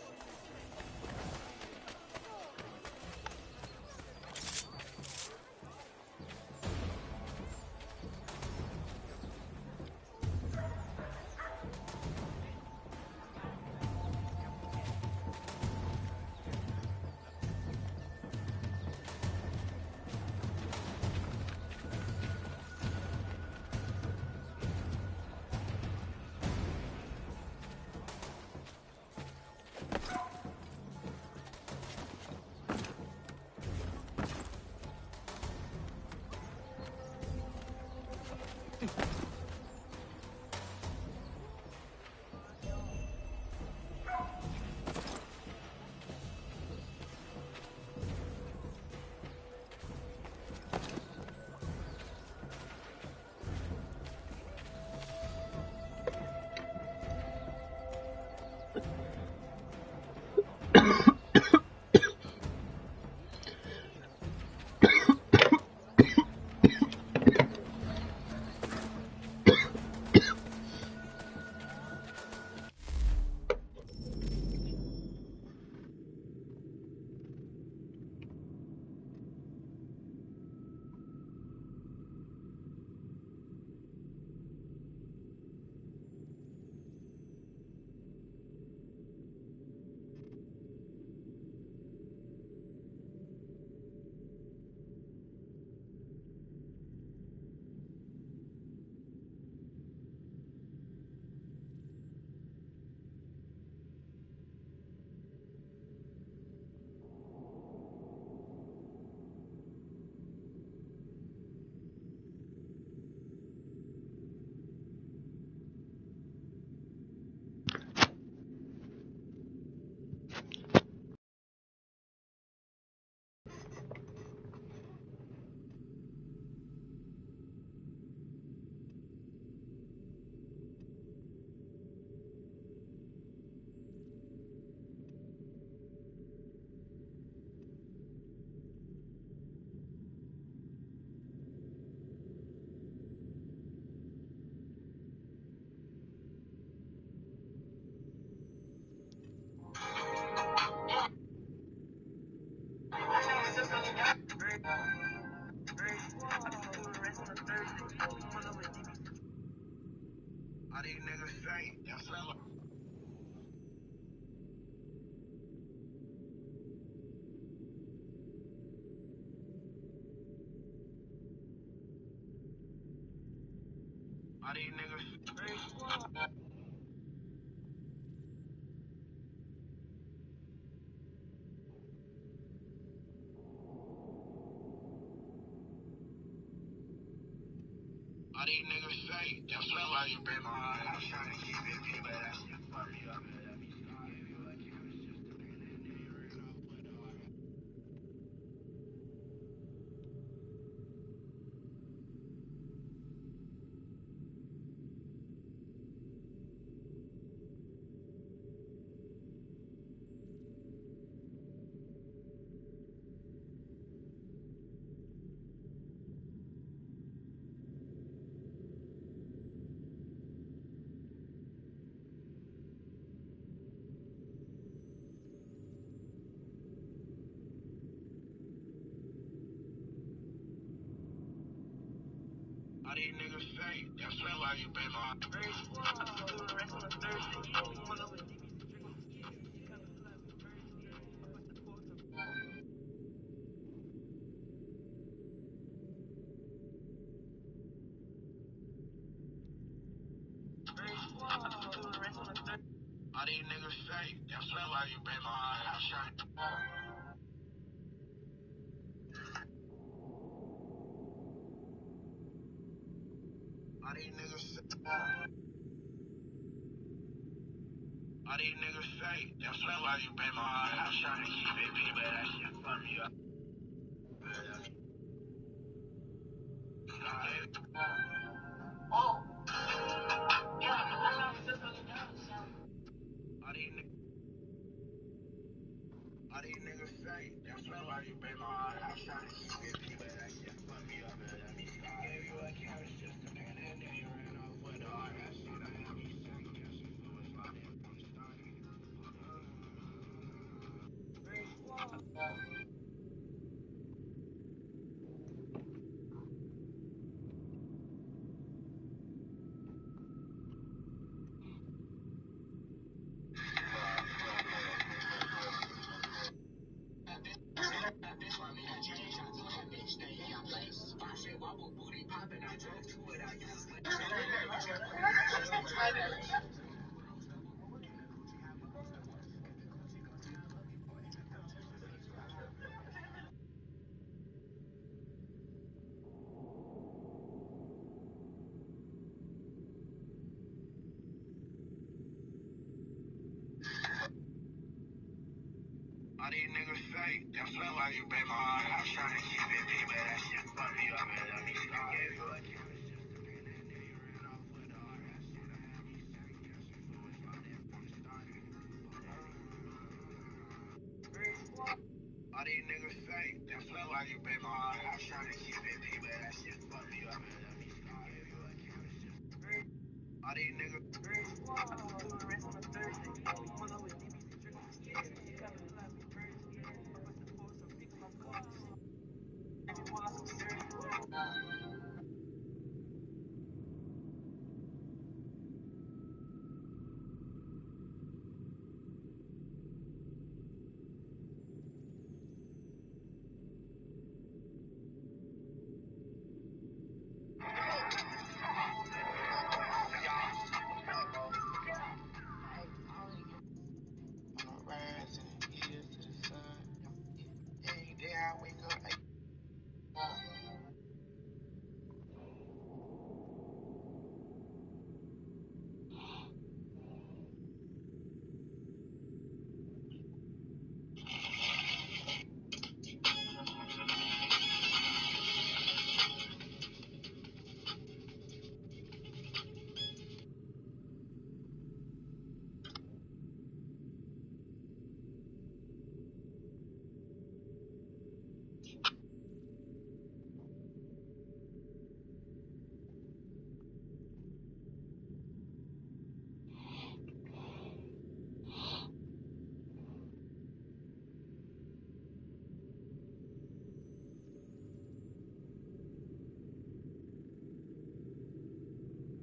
All these niggas fake. That fella. All these niggas fake. All these niggas fake. That fella you been behind. I'm trying to keep it P, but that shit fuck me up. All these niggas fake. That fella you been behind. All these niggas fake. That fella you been behind. I'm trying to. All these niggas fake. All these niggas fake. That fella you been behind. I'm trying to keep it P, but that shit fuck me up. Oh. Yeah, all these niggas fake. That fella you been behind. I'm trying to keep it P, but that shit fuck me up. Gave you a carrot just a pen and then you ran off with all that shit. I had me second guessing who was lying from the start. All these niggas fake. That fella you been behind. I'm trying to keep it P, but that shit fuck me up. Gave you a carrot just a pen and then you ran off with all that shit. I had me second guessing who was lying from the start. All these niggas fake. That fella you been behind. I'm trying to keep it P, but that shit fuck me up. All these niggas.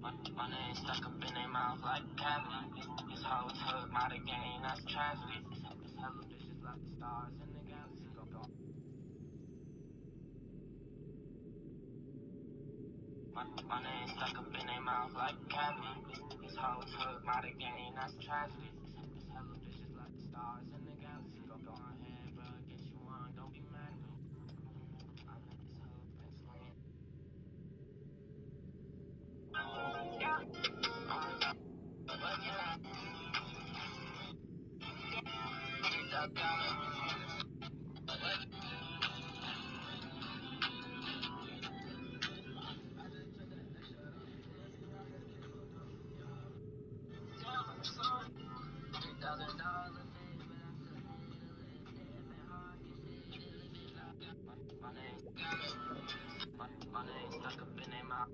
My name stuck up in their mouth like cavity. This whole took my game, that's tragedy. It's hella vicious like the stars in the galaxy. Go. My name stuck up in their mouth like cavity. This whole took my game, that's tragedy. It's hella vicious like the stars in the galaxy. Go ahead, bro, get you on, don't be mad at me. I let this whole been swinging. My name stuck up in their mouth.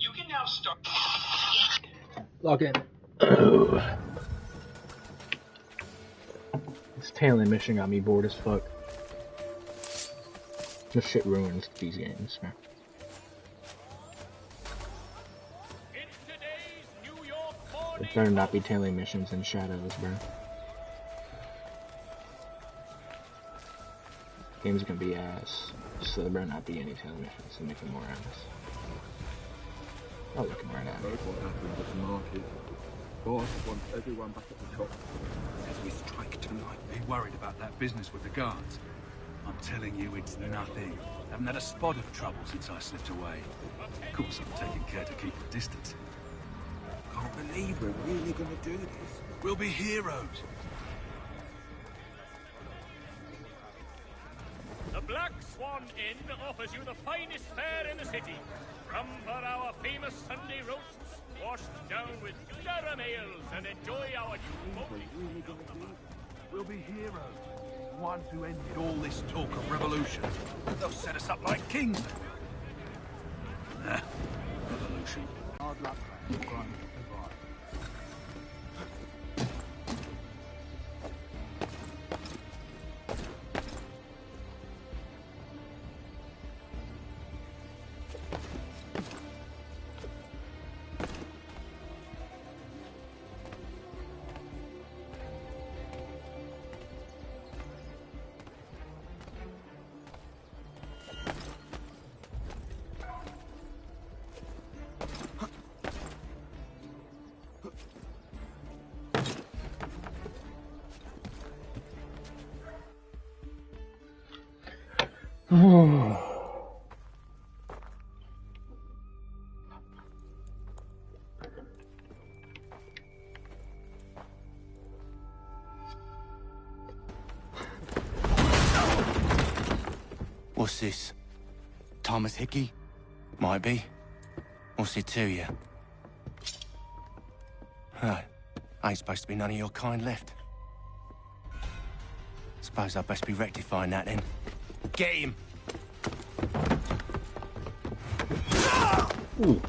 You can now start. Log in. This tailing mission got me bored as fuck. This shit ruins these games, man. There better not be tailing missions in Shadows, bro. Game's gonna be ass, so there better not be any tailing missions to make it more ass. I'm looking right at it. What happened at the market? Boss wants everyone back at the top. As we strike tonight, be worried about that business with the guards. I'm telling you, it's nothing. Haven't had a spot of trouble since I slipped away. Of course, I'm taking care to keep the distance. Can't believe we're really gonna do this. We'll be heroes. The Black Swan Inn offers you the finest fare in the city. Come for our famous Sunday roasts, washed down with Durham ales, and enjoy our new bowling. We'll be heroes. Ones who ended all this talk of revolution. They'll set us up like kings. Revolution. Hard luck, grind. What's this? Thomas Hickey? Might be. What's it to you? Right. Ain't supposed to be none of your kind left. Suppose I'd best be rectifying that then. Get him! Ooh.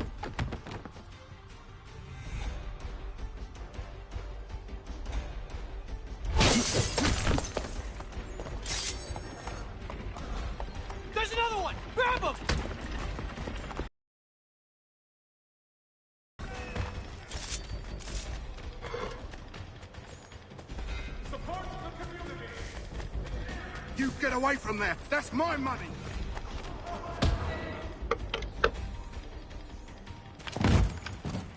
There's another one! Grab him! You get away from there! That's my money!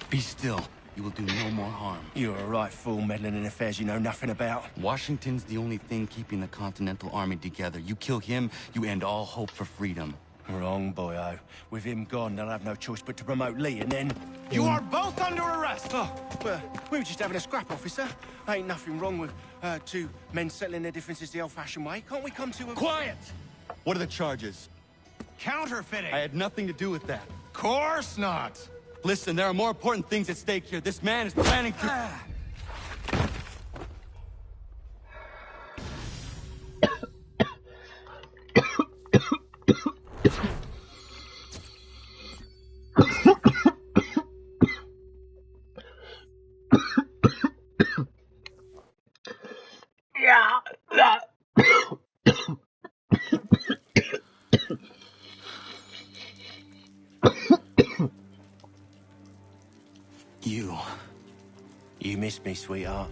Be still. You will do no more harm. You're a right fool meddling in affairs you know nothing about. Washington's the only thing keeping the Continental Army together. You kill him, you end all hope for freedom. Wrong, boyo. With him gone, they'll have no choice but to promote Lee, and then... You are both under arrest! Oh, well, we were just having a scrap, officer. Ain't nothing wrong with two men settling their differences the old-fashioned way. Can't we come to a... Quiet! What are the charges? Counterfeiting! I had nothing to do with that. Course not! Listen, there are more important things at stake here. This man is planning to... You miss me, sweetheart.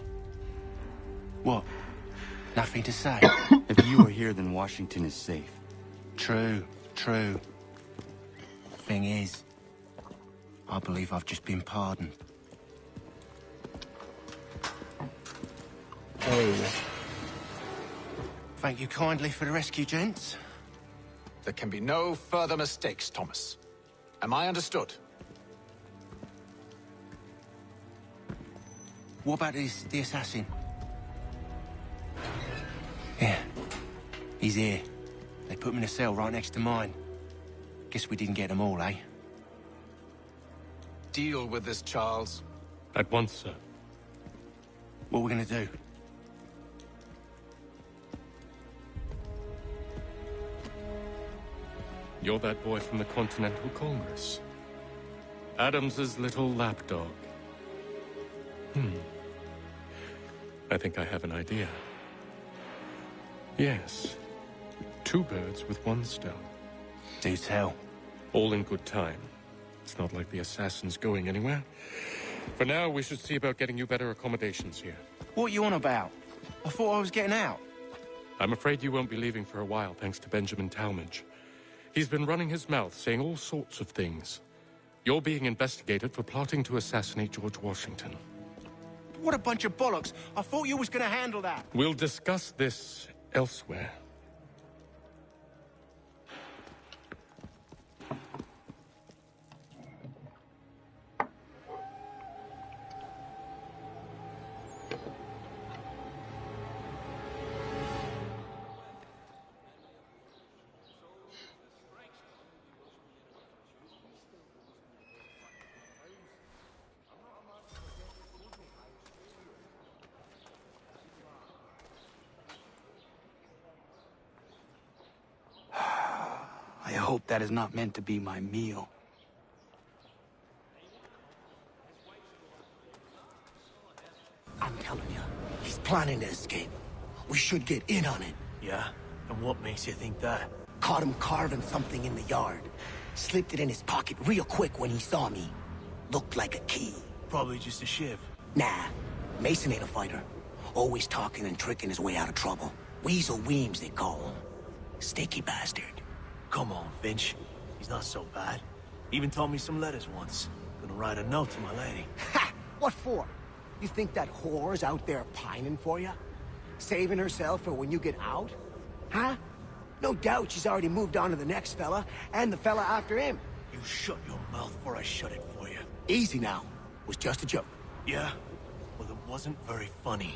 What? Nothing to say? If you are here, then Washington is safe. True. Thing is, I believe I've just been pardoned. Hey. Thank you kindly for the rescue, gents. There can be no further mistakes, Thomas. Am I understood? What about the assassin? Yeah. He's here. They put him in a cell right next to mine. Guess we didn't get them all, eh? Deal with this, Charles. At once, sir. What are we gonna do? You're that boy from the Continental Congress. Adams's little lapdog. I think I have an idea. Yes. Two birds with one stone. Do tell. All in good time. It's not like the assassin's going anywhere. For now, we should see about getting you better accommodations here. What are you on about? I thought I was getting out. I'm afraid you won't be leaving for a while, thanks to Benjamin Talmadge. He's been running his mouth, saying all sorts of things. You're being investigated for plotting to assassinate George Washington. What a bunch of bollocks. I thought you was gonna handle that. We'll discuss this elsewhere. I hope that is not meant to be my meal. I'm telling you, he's planning to escape. We should get in on it. Yeah? And what makes you think that? Caught him carving something in the yard. Slipped it in his pocket real quick when he saw me. Looked like a key. Probably just a shiv. Nah, Mason ain't a fighter. Always talking and tricking his way out of trouble. Weasel Weems, they call him. Sticky bastard. Come on, Finch. He's not so bad. Even told me some letters once. Gonna write a note to my lady. Ha! What for? You think that whore's out there pining for you? Saving herself for when you get out? Huh? No doubt she's already moved on to the next fella, and the fella after him. You shut your mouth before I shut it for you. Easy now. Was just a joke. Yeah? Well, it wasn't very funny.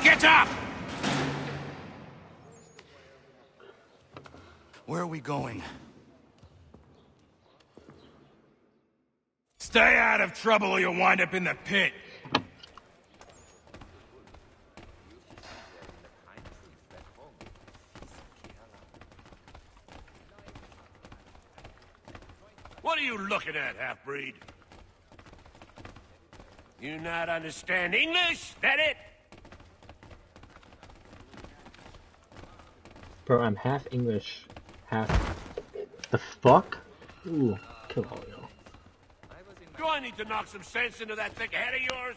Get up! Where are we going? Stay out of trouble or you'll wind up in the pit. What are you looking at, half-breed? You not understand English? That it? Bro, I'm half English, half... The fuck? Ooh, kill all y'all. Do I need to knock some sense into that thick head of yours?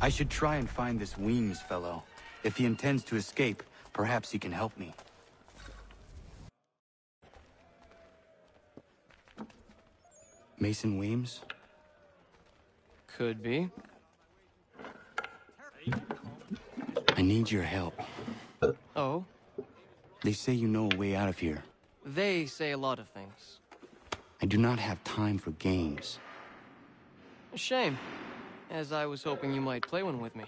I should try and find this Weems fellow. If he intends to escape, perhaps he can help me. Mason Weems? Could be. I need your help. Oh? They say you know a way out of here. They say a lot of things. I do not have time for games. A shame, as I was hoping you might play one with me.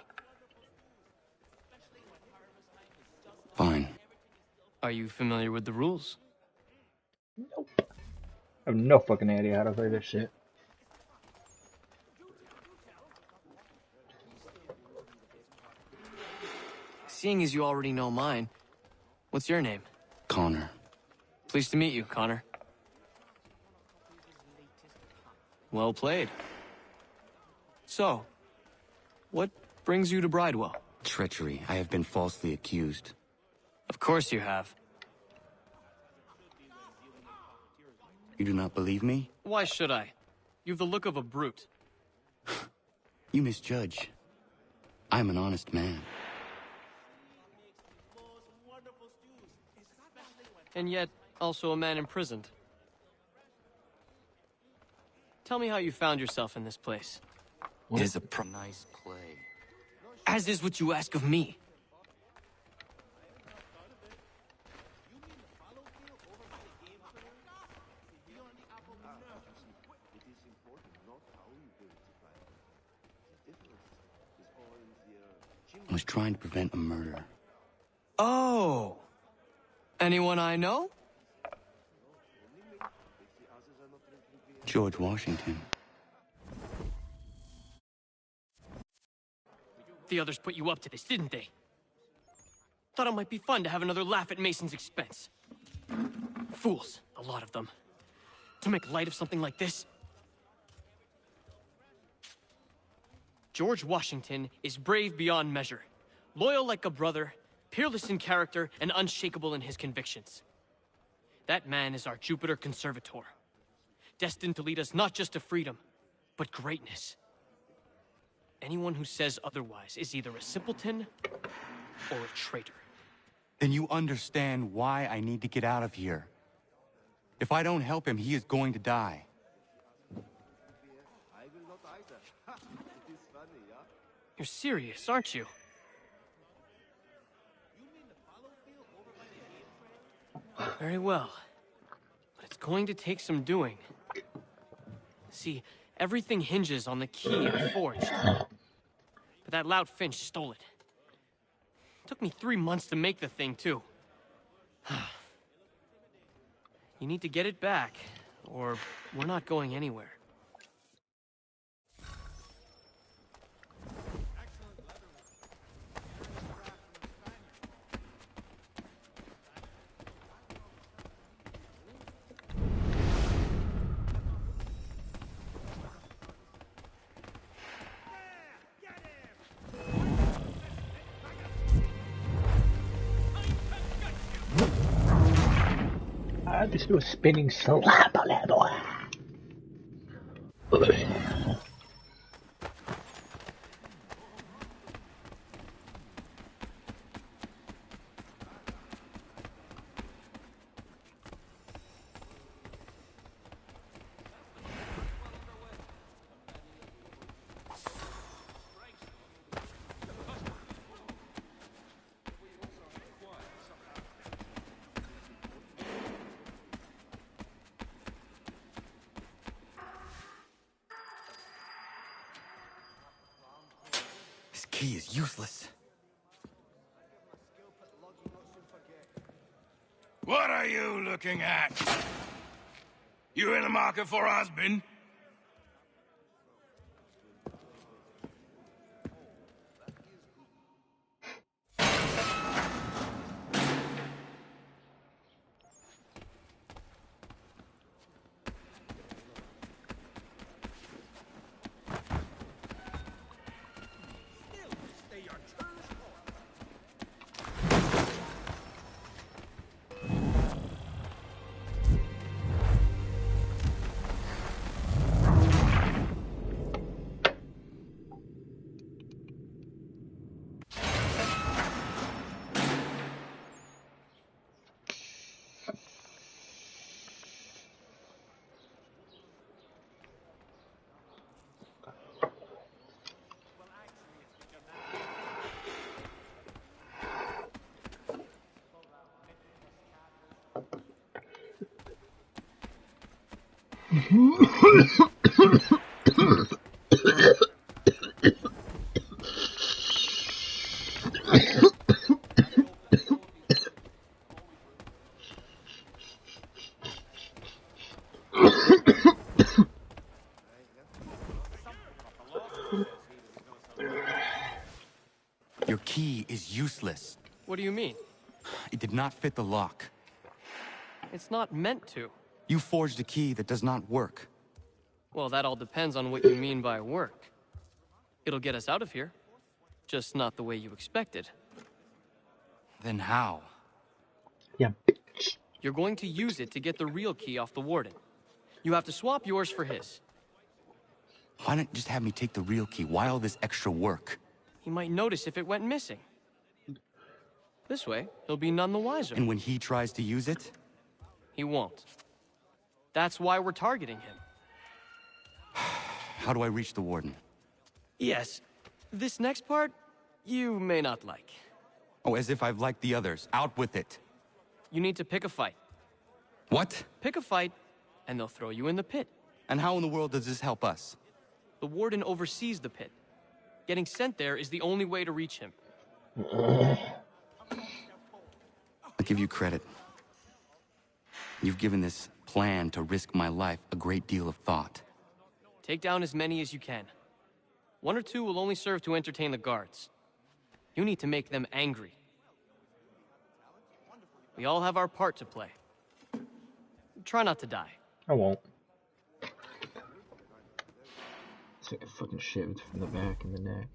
Fine. Are you familiar with the rules? I have no fucking idea how to play this shit. Seeing as you already know mine, what's your name? Connor. Pleased to meet you, Connor. Well played. So, what brings you to Bridewell? Treachery. I have been falsely accused. Of course you have. You do not believe me? Why should I? You've the look of a brute. You misjudge. I'm an honest man. And yet, also a man imprisoned. Tell me how you found yourself in this place. It is a nice play. As is what you ask of me. I was trying to prevent a murder. Oh! Anyone I know? George Washington. The others put you up to this, didn't they? Thought it might be fun to have another laugh at Mason's expense. Fools, a lot of them. To make light of something like this. George Washington is brave beyond measure, loyal like a brother, peerless in character, and unshakable in his convictions. That man is our Jupiter Conservator, destined to lead us not just to freedom, but greatness. Anyone who says otherwise is either a simpleton or a traitor. Then you understand why I need to get out of here. If I don't help him, he is going to die. You're serious, aren't you? Very well. But it's going to take some doing. See, everything hinges on the key I forged. But that loud Finch stole it. Took me 3 months to make the thing, too. You need to get it back, or we're not going anywhere. I just do a spinning slap on that boy. This key is useless. What are you looking at? You in the market for a husband? Your key is useless. What do you mean? It did not fit the lock. It's not meant to. You forged a key that does not work. Well, that all depends on what you mean by work. It'll get us out of here. Just not the way you expected. Then how? Yeah. You're going to use it to get the real key off the warden. You have to swap yours for his. Why not just have me take the real key? Why all this extra work? He might notice if it went missing. This way, he'll be none the wiser. And when he tries to use it? He won't. That's why we're targeting him. How do I reach the warden? Yes. This next part, you may not like. Oh, as if I've liked the others. Out with it. You need to pick a fight. What? Pick a fight, and they'll throw you in the pit. And how in the world does this help us? The warden oversees the pit. Getting sent there is the only way to reach him. I'll give you credit. You've given this plan to risk my life a great deal of thought. Take down as many as you can. 1 or 2 will only serve to entertain the guards. You need to make them angry. We all have our part to play. Try not to die. I won't. It's like a fucking shivved from the back and the neck.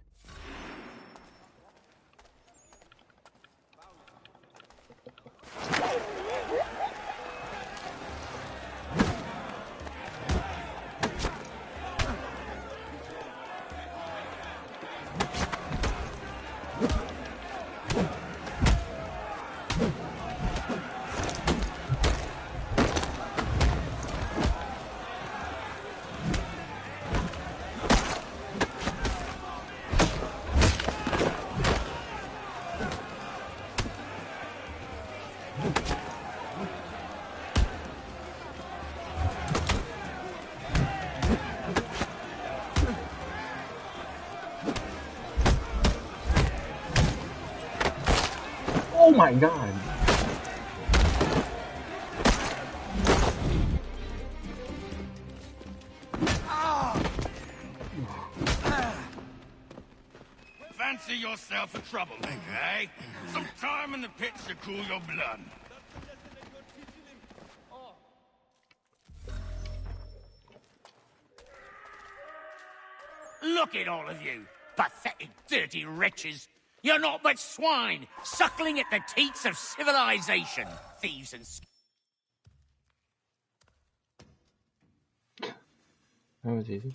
Oh my god! Fancy yourself a troublemaker, eh? Some time in the pits to cool your blood. Look at all of you, pathetic, dirty wretches. You're not but swine, suckling at the teats of civilization. Thieves and... That was easy.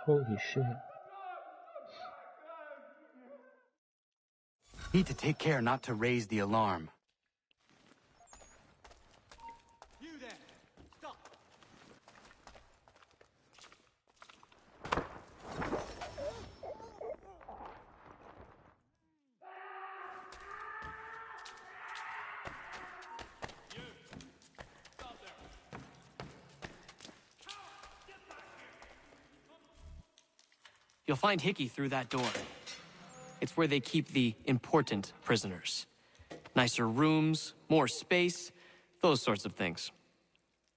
Holy shit. Need to take care not to raise the alarm. You there! Stop! You'll find Hickey through that door. It's where they keep the important prisoners. Nicer rooms, more space, those sorts of things.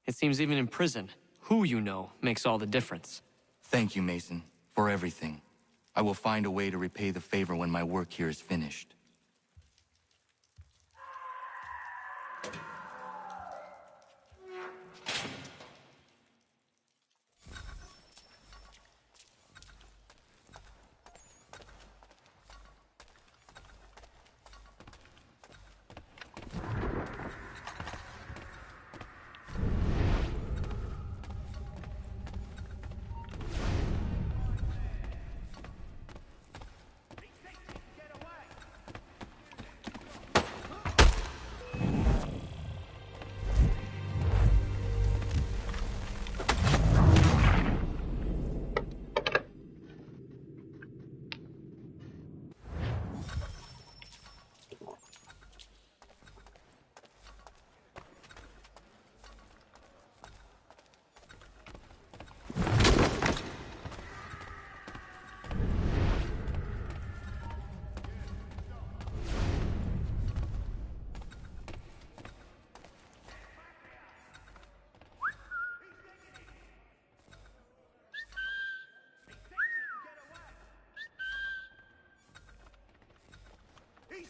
It seems even in prison, who you know makes all the difference. Thank you, Mason, for everything. I will find a way to repay the favor when my work here is finished.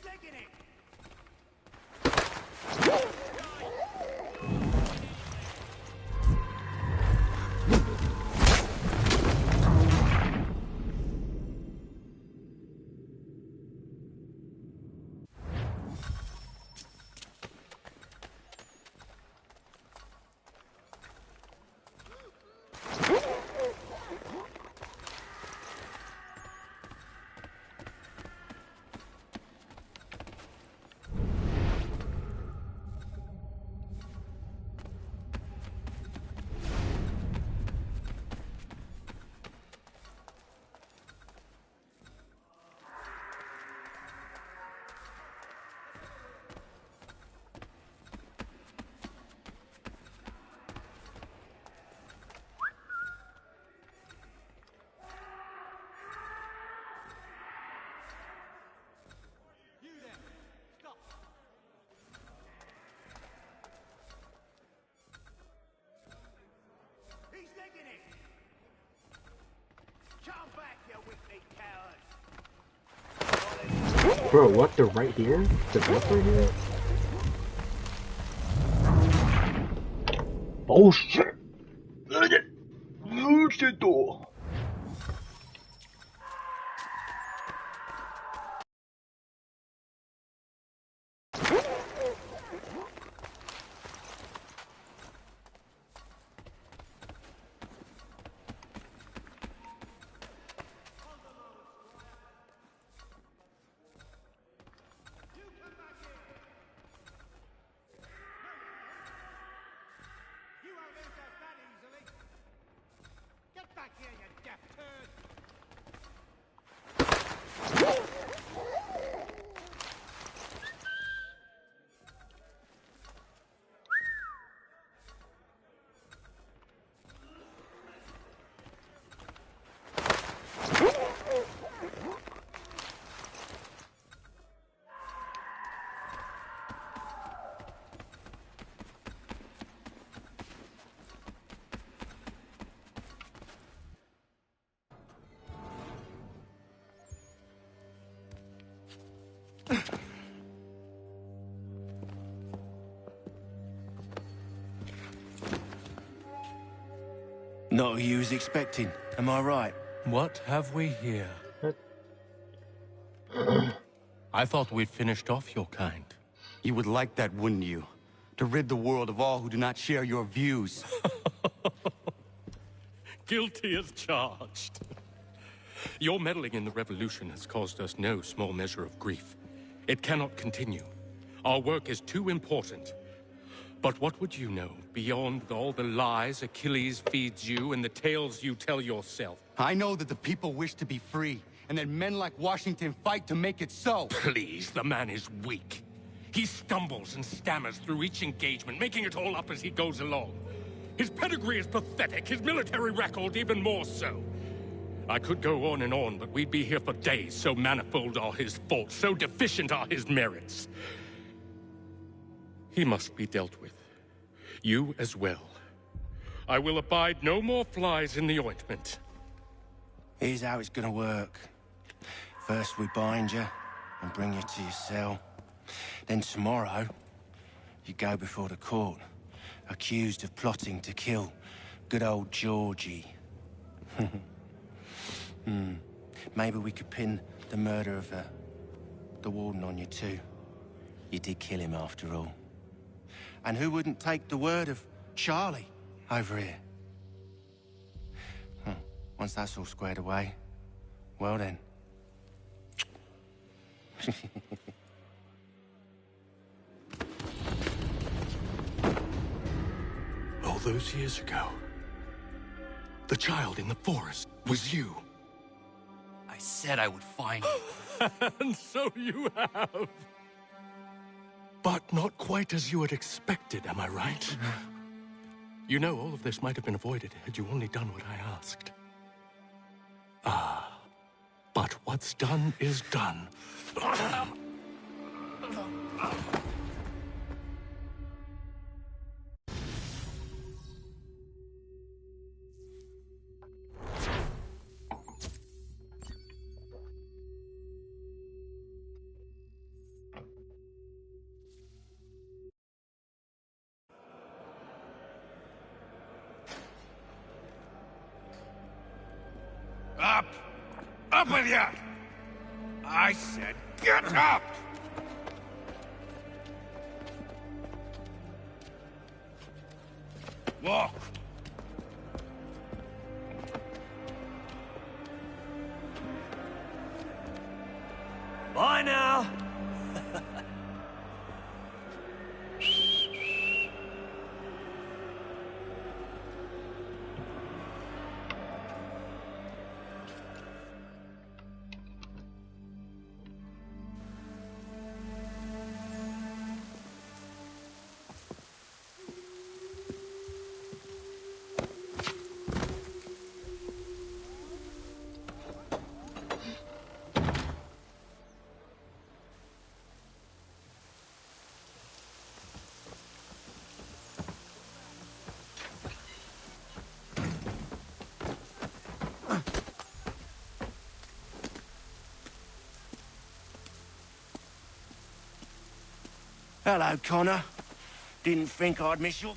taking it? He's taking it! Come back, you wicked coward! Bro, what? They're right here? They're both right here? Bullshit! Bullshit door! Get back here, you deaf turd! Not who you was expecting, am I right? What have we here? I thought we'd finished off your kind. You would like that, wouldn't you? To rid the world of all who do not share your views. Guilty as charged. Your meddling in the revolution has caused us no small measure of grief. It cannot continue. Our work is too important. But what would you know beyond all the lies Achilles feeds you and the tales you tell yourself? I know that the people wish to be free, and that men like Washington fight to make it so. Please, the man is weak. He stumbles and stammers through each engagement, making it all up as he goes along. His pedigree is pathetic, his military record even more so. I could go on and on, but we'd be here for days, so manifold are his faults, so deficient are his merits. He must be dealt with. You as well. I will abide no more flies in the ointment. Here's how it's gonna work. First we bind you and bring you to your cell. Then tomorrow, you go before the court, accused of plotting to kill good old Georgie. Maybe we could pin the murder of the warden on you too. You did kill him after all. And who wouldn't take the word of Charlie over here? Once that's all squared away, well then. All those years ago, the child in the forest was you. I said I would find you. And so you have. But not quite as you had expected, am I right? You know, all of this might have been avoided had you only done what I asked. But what's done is done. Up! Up with you! I said get up! Walk! Bye now! Hello, Connor. Didn't think I'd miss you.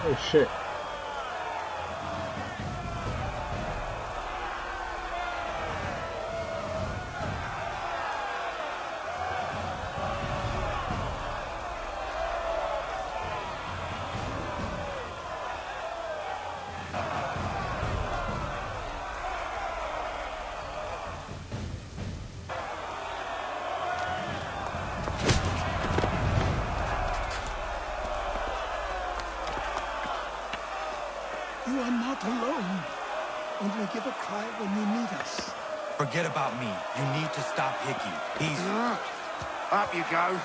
Oh shit. You are not alone. Only give a cry when you need us. Forget about me. You need to stop Hickey. He's... Up you go.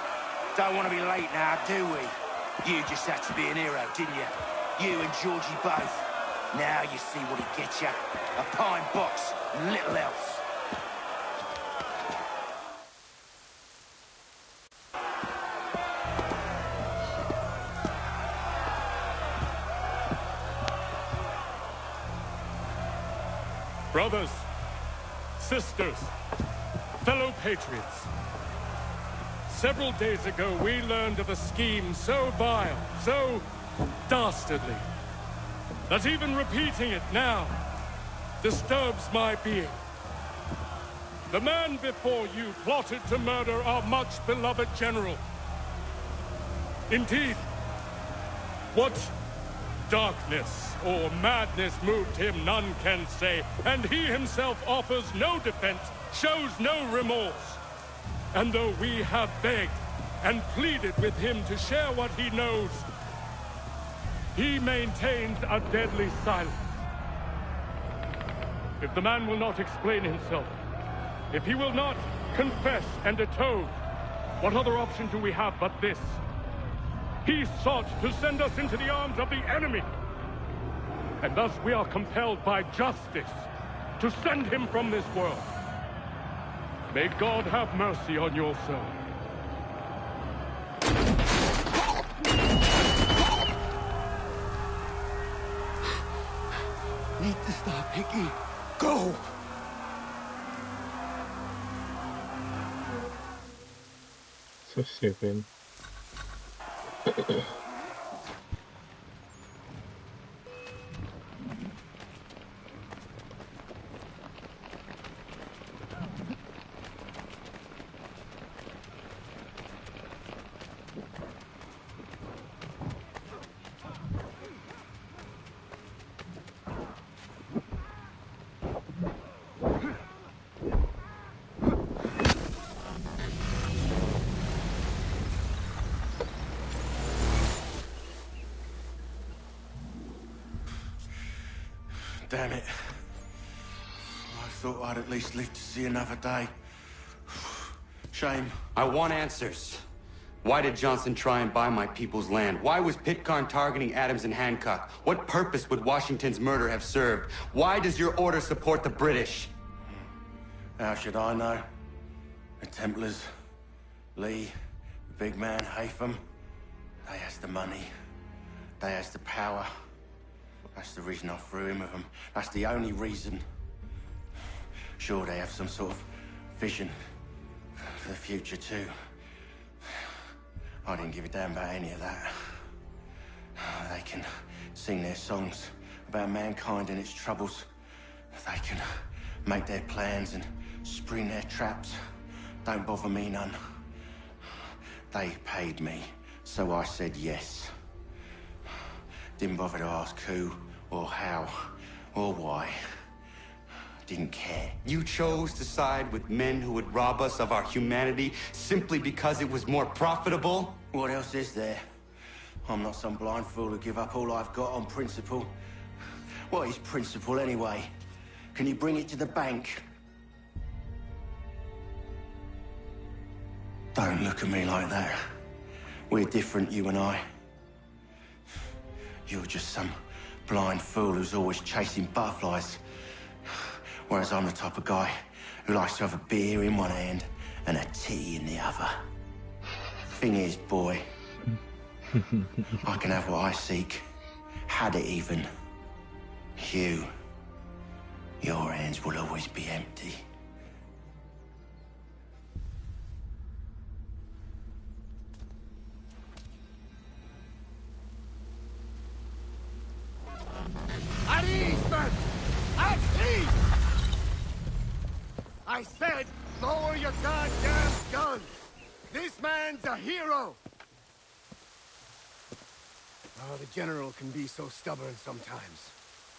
Don't want to be late now, do we? You just had to be an hero, didn't you? You and Georgie both. Now you see what he gets you. A pine box and little else. Brothers, sisters, fellow patriots. Several days ago, we learned of a scheme so vile, so dastardly, that even repeating it now disturbs my being. The man before you plotted to murder our much-beloved general. Indeed, what darkness or madness moved him, none can say, and he himself offers no defense, shows no remorse. And though we have begged and pleaded with him to share what he knows, he maintains a deadly silence. If the man will not explain himself, if he will not confess and atone, what other option do we have but this? He sought to send us into the arms of the enemy. And thus we are compelled by justice to send him from this world. May God have mercy on your soul. Need to stop, Hickey. Go! So stupid. Damn it. I thought I'd at least live to see another day. Shame. I want answers. Why did Johnson try and buy my people's land? Why was Pitcairn targeting Adams and Hancock? What purpose would Washington's murder have served? Why does your order support the British? How should I know? The Templars, Lee, the big man, Haytham, they has the money. They has the power. That's the reason I threw in with them. That's the only reason. Sure, they have some sort of vision for the future, too. I didn't give a damn about any of that. They can sing their songs about mankind and its troubles. They can make their plans and spring their traps. Don't bother me none. They paid me, so I said yes. Didn't bother to ask who, or how, or why. Didn't care. You chose to side with men who would rob us of our humanity simply because it was more profitable? What else is there? I'm not some blind fool who give up all I've got on principle. What is principle anyway? Can you bring it to the bank? Don't look at me like that. We're different, you and I. You're just some blind fool who's always chasing butterflies. Whereas I'm the type of guy who likes to have a beer in one hand and a tea in the other. Thing is, boy, I can have what I seek. Had it even. Your hands will always be empty. At ease, men! At ease! I said, lower your goddamn gun! This man's a hero! Oh, the General can be so stubborn sometimes.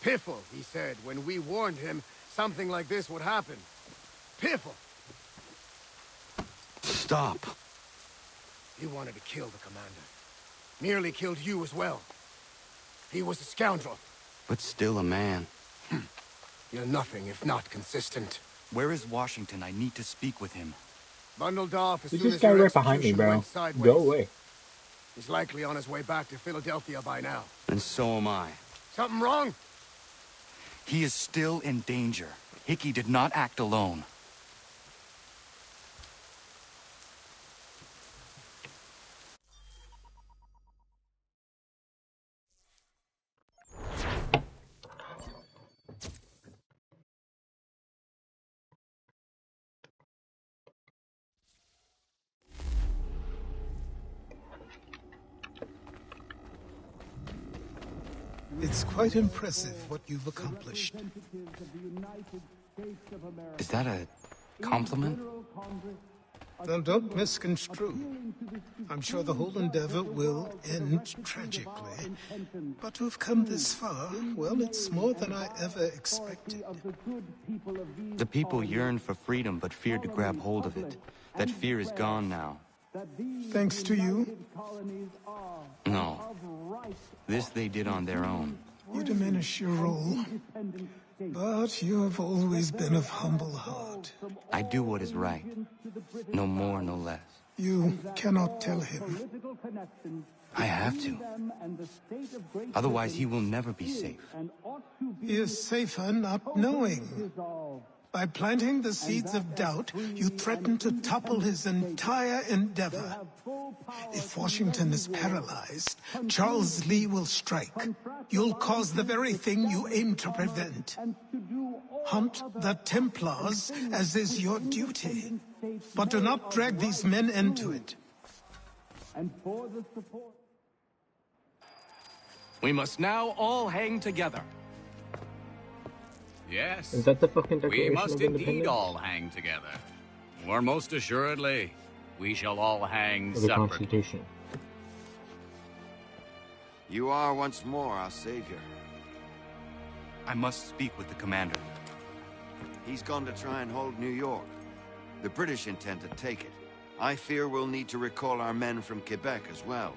Piffle, he said, when we warned him something like this would happen. Piffle! Stop. He wanted to kill the commander. Nearly killed you as well. He was a scoundrel. But still a man. You're nothing if not consistent. Where is Washington? I need to speak with him. Bundled off as There's soon this as guy your right behind me, execution bro. went sideways. Go away. He's likely on his way back to Philadelphia by now. And so am I. Something wrong? He is still in danger. Hickey did not act alone. It's quite impressive what you've accomplished. Is that a compliment? Now, don't misconstrue. I'm sure the whole endeavor will end tragically. But to have come this far, well, it's more than I ever expected. The people yearned for freedom but feared to grab hold of it. That fear is gone now. Thanks to you? No. This they did on their own. You diminish your role. But you have always been of humble heart. I do what is right. No more, no less. You cannot tell him. I have to. Otherwise, he will never be safe. He is safer not knowing. By planting the seeds of doubt, you threaten to topple his entire endeavor. If Washington is paralyzed, Charles Lee will strike. You'll cause the very thing you aim to prevent. Hunt the Templars, as is your duty. But do not drag these men into it. We must now all hang together. Yes. Is that the fucking We Declaration must of indeed Independence? all hang together. Or most assuredly, we shall all hang Or the separately. Constitution. You are once more our savior. I must speak with the commander. He's gone to try and hold New York. The British intend to take it. I fear we'll need to recall our men from Quebec as well.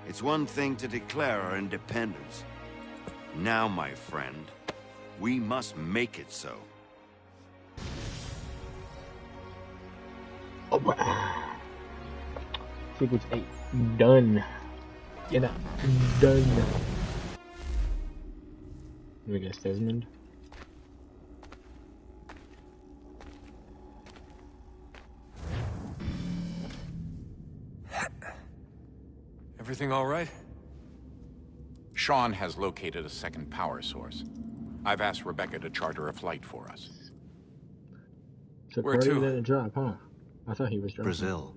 It's one thing to declare our independence. Now, my friend, we must make it so. Sequence 8. Done. Get up. Done. Let me guess, Desmond. Everything all right? Sean has located a second power source. I've asked Rebecca to charter a flight for us. So Where Carter to? didn't drop, huh? I thought he was dropping. Brazil.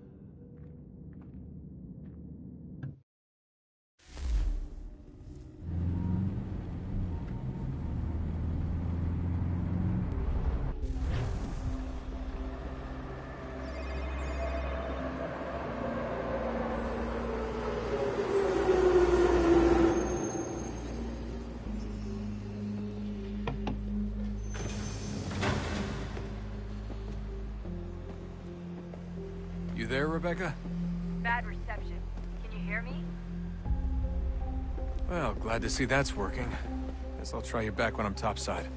You there, Rebecca? Bad reception. Can you hear me? Well, glad to see that's working. Guess I'll try you back when I'm topside.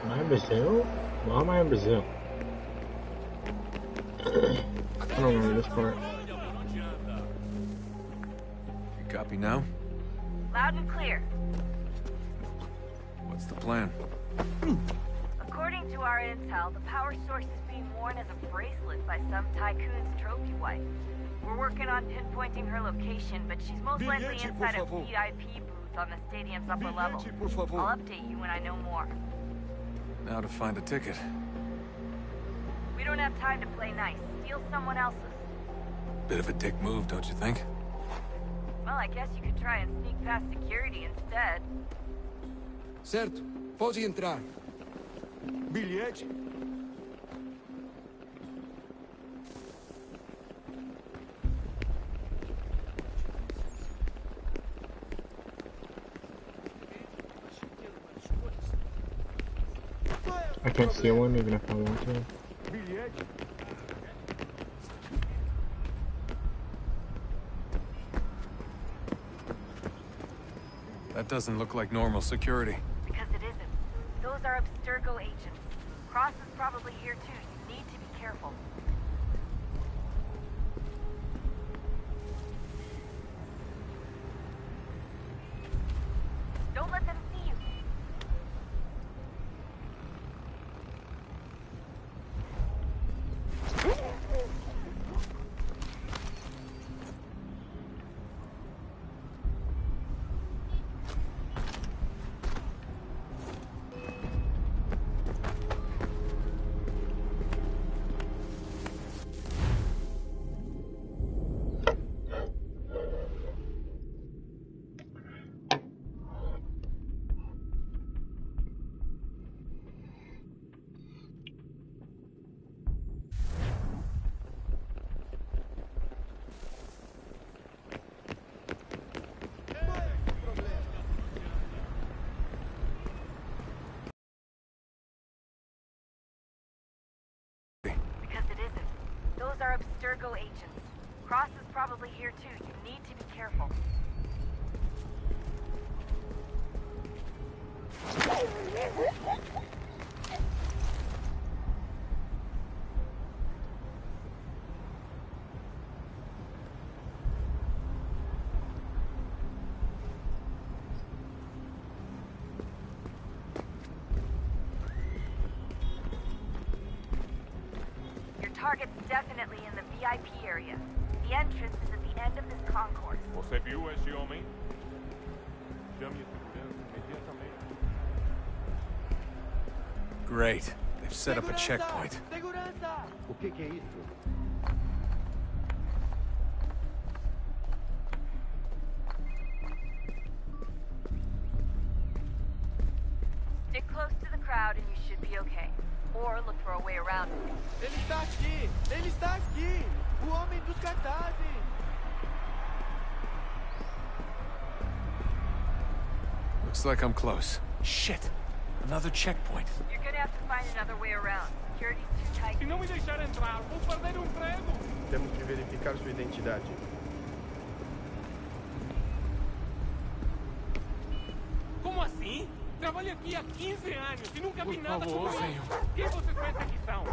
Am I in Brazil? Why am I in Brazil? I don't remember this part. You copy now? Loud and clear. What's the plan? According to our intel, the power source is being worn as a bracelet by some tycoon's trophy wife. We're working on pinpointing her location, but she's most likely inside a VIP booth on the stadium's upper level. I'll update you when I know more. Now to find a ticket. We don't have time to play nice. Steal someone else's. Bit of a dick move, don't you think? Well, I guess you could try and sneak past security instead. Certo. Pode entrar. Bilhete? I can't steal one even if I want to. That doesn't look like normal security. Because it isn't. Those are Abstergo agents. Cross is probably here too. You need to be careful. Don't let them see you. Those are Abstergo agents. Cross is probably here too. You need to be careful. Target's definitely in the VIP area. The entrance is at the end of this concourse. Você viu esse homem? Chame a segurança imediatamente. Great. They've set up a checkpoint. O que é isso? Stick close to the crowd and you should be okay. Or look for a way around it. Ele está aqui! Ele está aqui! O homem dos cartazes! Looks like I'm close. Shit! Another checkpoint. You're gonna have to find another way around. Security's too tight. Se não me deixar entrar, vou perder o emprego. Temos que verificar sua identidade. Como assim? Trabalho aqui há 15 anos e nunca vi nada como isso. senhor. Quem vocês pensam que são?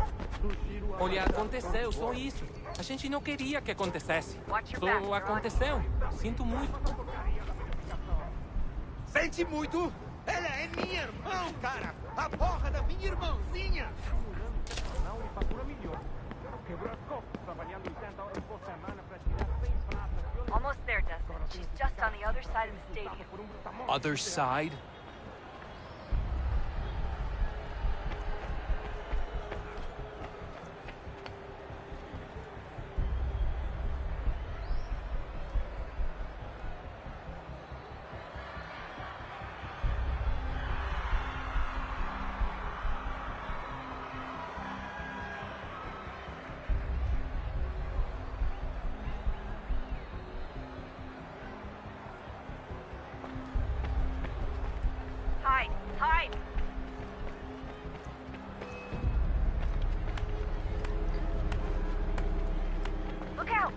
Olha, aconteceu, só isso. A gente não queria que acontecesse. Watch your Só back, Ron. aconteceu. Sinto muito. Sente muito? Ela é minha irmã, cara! A porra da minha irmãzinha! Não lhe fatura melhor. Quebrou as costas trabalhando 80 horas por semana para tirar 6 pratas. Almost there, Dustin. She's just on the other side of the stadium. Other side? Hide! Hide! Look out!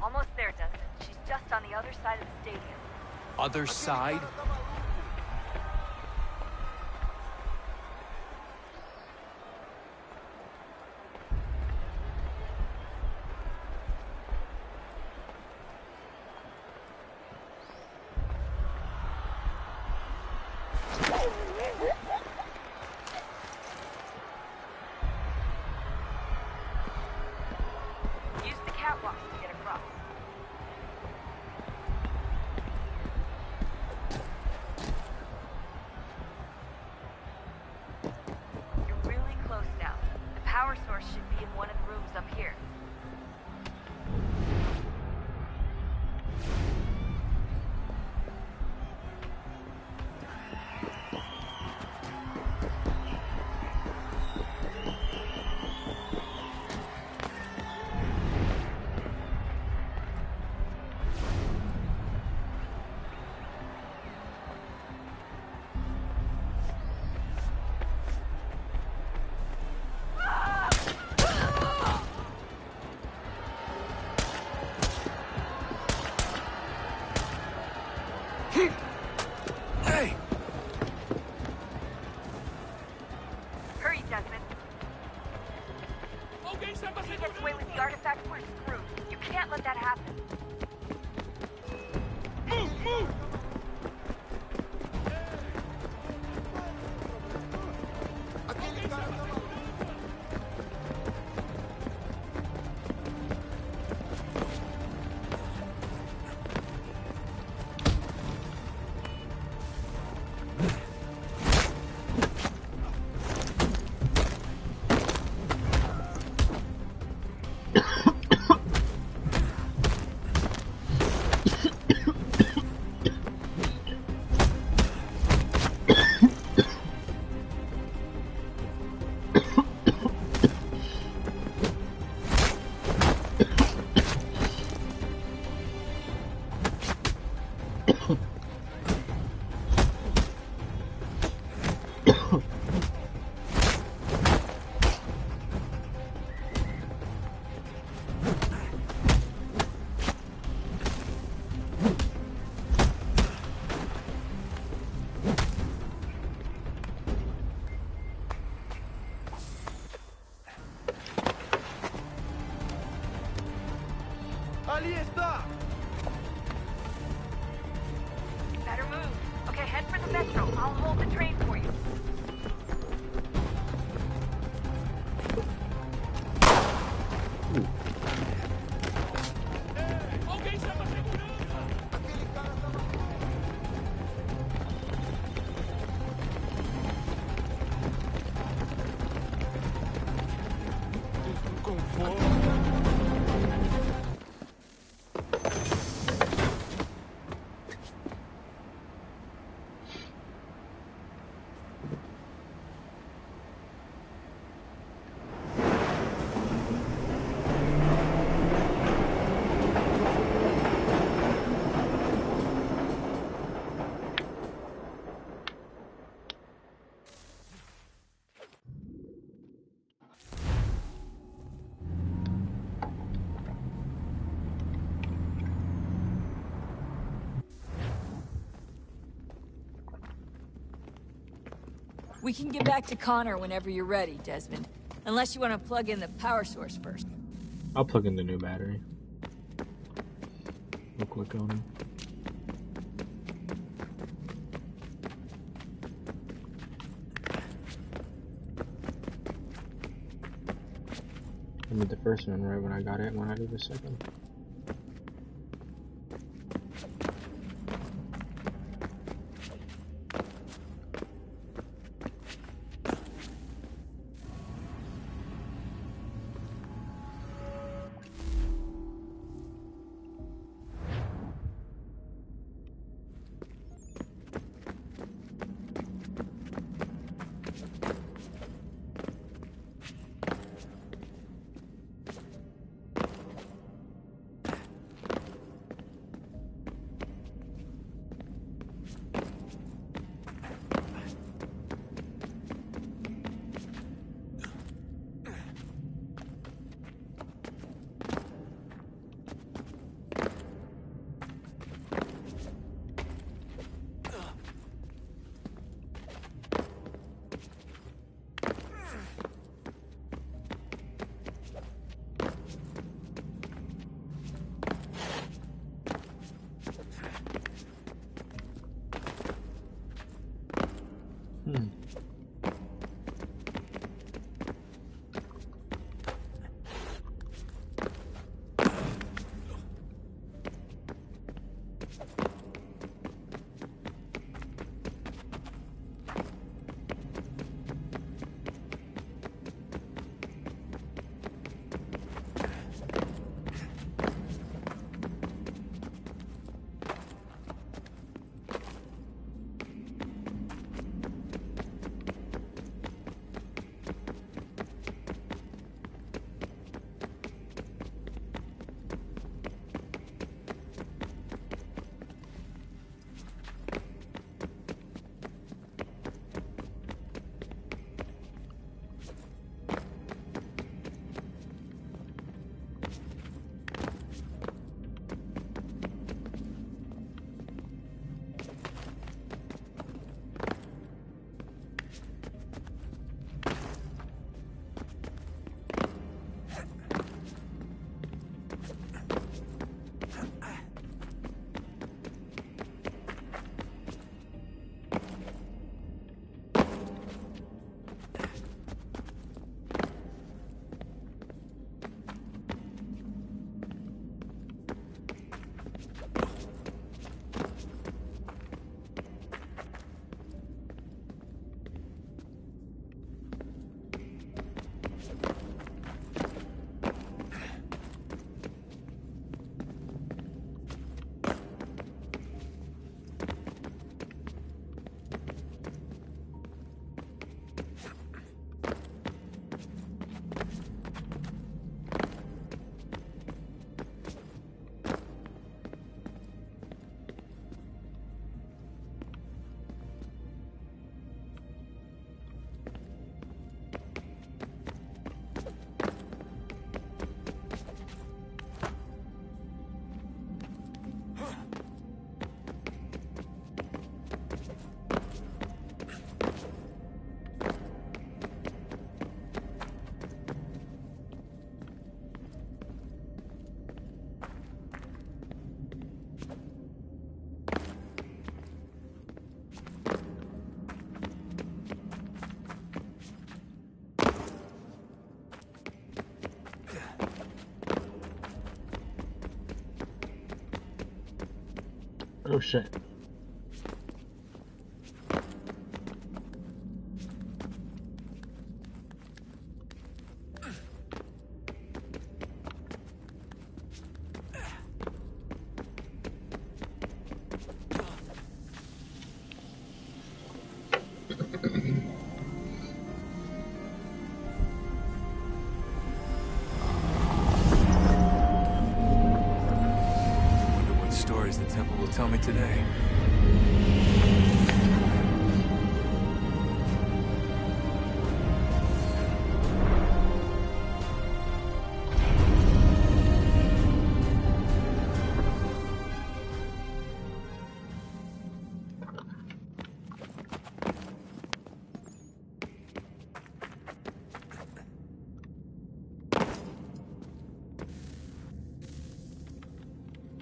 Almost there, Dustin. She's just on the other side of the stadium. Other side? Use the catwalk to get across. You're really close now. The power source should be in one of the rooms up here. Hey! Hurry, Desmond. Alguém está If he gets away with the artifact, we're screwed. You can't let that happen. Move! Move! Ali está! Better move. Okay, head for the metro. I'll hold the train for you. Alguém chama a segurança! Estou com fome. We can get back to Connor whenever you're ready, Desmond. Unless you want to plug in the power source first. I'll plug in the new battery. We'll click on him. I did the first one right when I got it, when I did the second. Oh shit. Wonder what stories the temple will tell me today.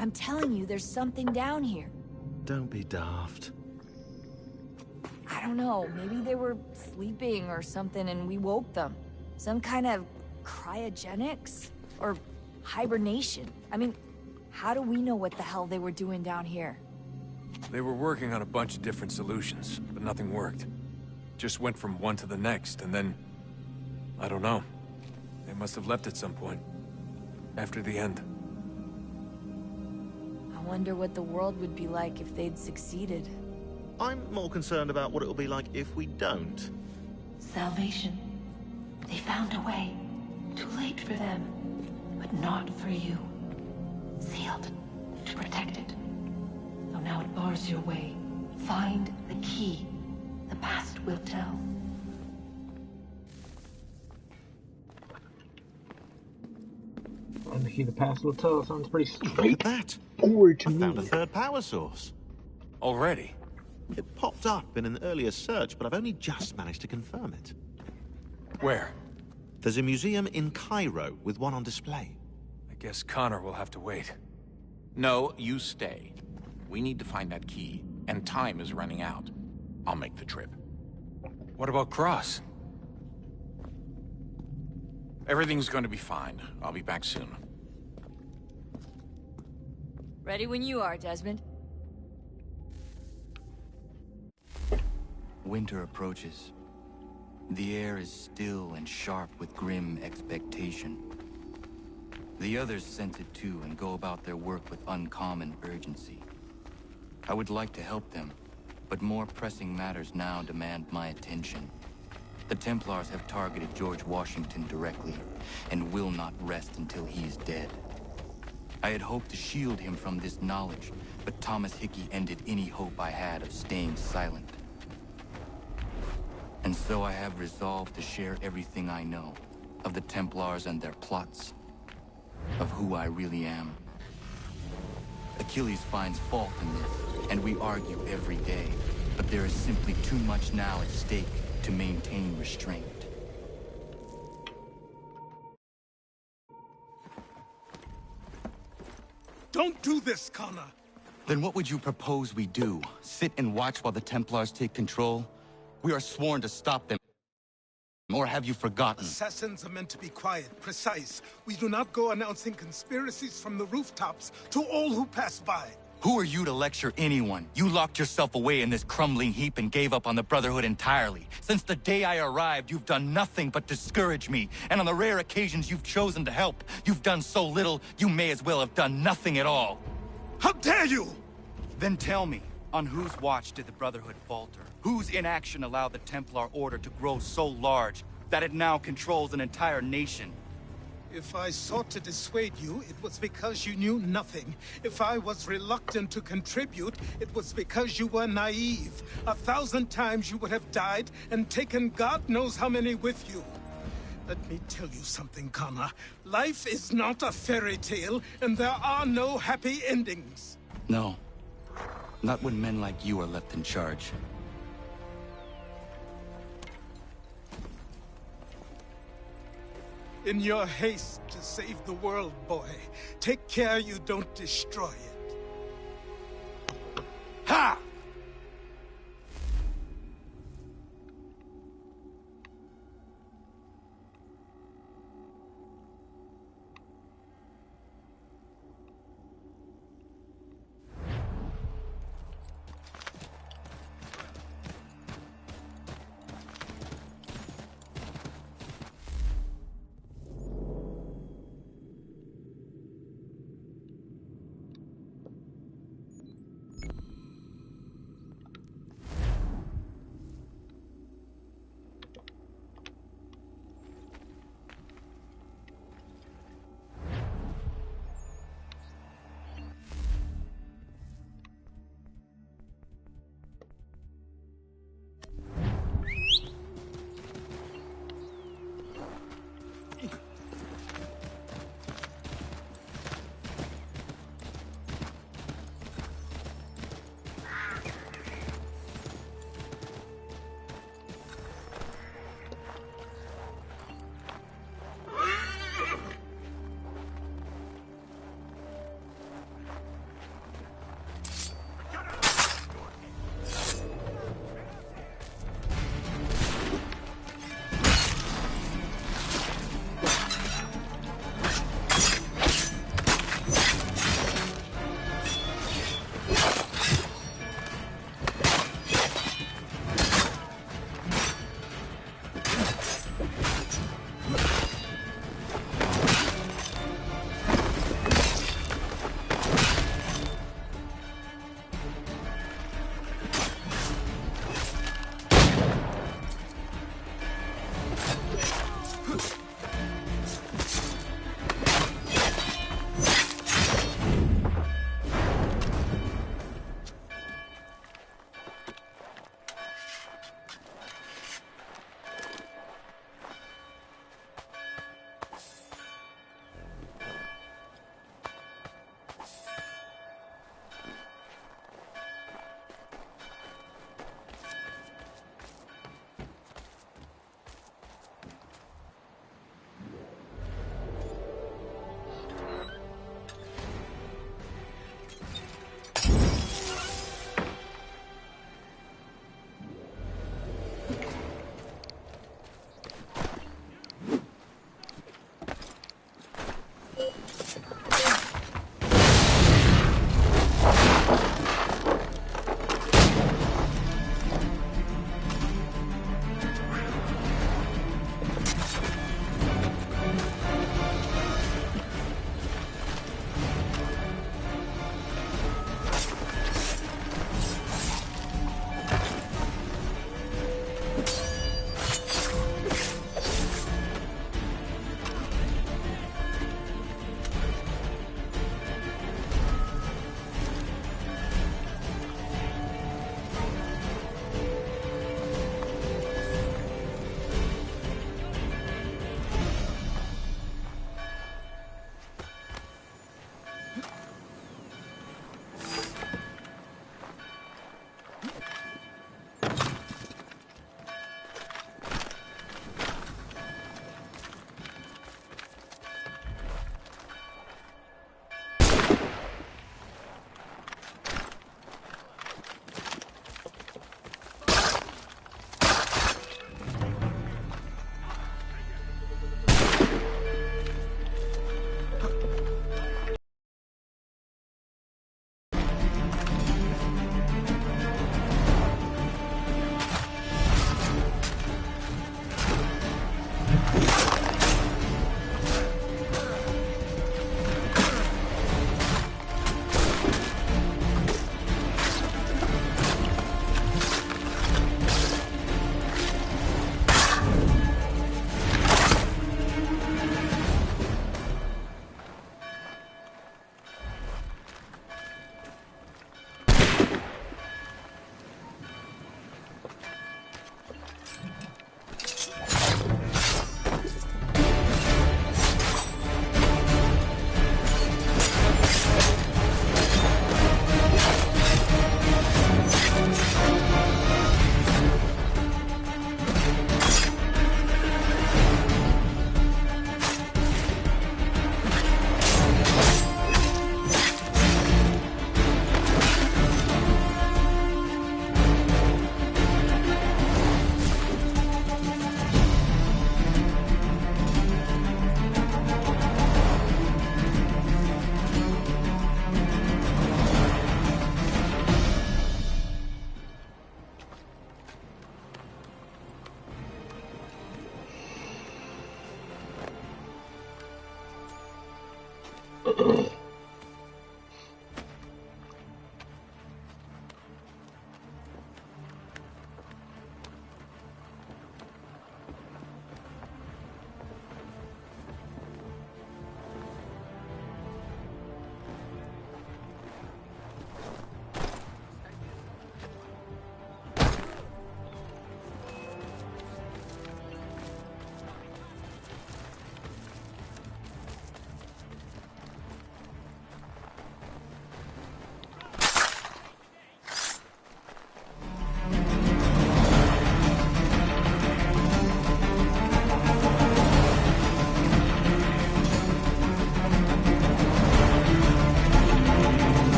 I'm telling you, there's something down here. Don't be daft. I don't know, maybe they were sleeping or something and we woke them. Some kind of cryogenics? Or hibernation? I mean, how do we know what the hell they were doing down here? They were working on a bunch of different solutions, but nothing worked. Just went from one to the next, and then... I don't know. They must have left at some point. After the end. I wonder what the world would be like if they'd succeeded. I'm more concerned about what it'll be like if we don't. Salvation. They found a way. Too late for them, but not for you. Sealed to protect it. So now it bars your way. Find the key. The past will tell. And the past will tell. Sounds pretty Look straight. at that. Forward to I me. found a third power source. Already? It popped up in an earlier search, but I've only just managed to confirm it. Where? There's a museum in Cairo with one on display. I guess Connor will have to wait. No, you stay. We need to find that key, and time is running out. I'll make the trip. What about Cross? Everything's going to be fine. I'll be back soon. Ready when you are, Desmond. Winter approaches. The air is still and sharp with grim expectation. The others sense it too and go about their work with uncommon urgency. I would like to help them, but more pressing matters now demand my attention. The Templars have targeted George Washington directly, and will not rest until he is dead. I had hoped to shield him from this knowledge, but Thomas Hickey ended any hope I had of staying silent. And so I have resolved to share everything I know, of the Templars and their plots, of who I really am. Achilles finds fault in this, and we argue every day, but there is simply too much now at stake to maintain restraint. Don't do this, Connor! Then what would you propose we do? Sit and watch while the Templars take control? We are sworn to stop them. Or have you forgotten? Assassins are meant to be quiet, precise. We do not go announcing conspiracies from the rooftops to all who pass by. Who are you to lecture anyone? You locked yourself away in this crumbling heap and gave up on the Brotherhood entirely. Since the day I arrived, you've done nothing but discourage me. And on the rare occasions you've chosen to help, you've done so little, you may as well have done nothing at all. How dare you! Then tell me, on whose watch did the Brotherhood falter? Whose inaction allowed the Templar Order to grow so large that it now controls an entire nation? If I sought to dissuade you, it was because you knew nothing. If I was reluctant to contribute, it was because you were naive. 1,000 times you would have died and taken God knows how many with you. Let me tell you something, Connor. Life is not a fairy tale, and there are no happy endings. No. Not when men like you are left in charge. In your haste to save the world, boy, take care you don't destroy it. Ha!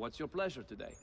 What's your pleasure today?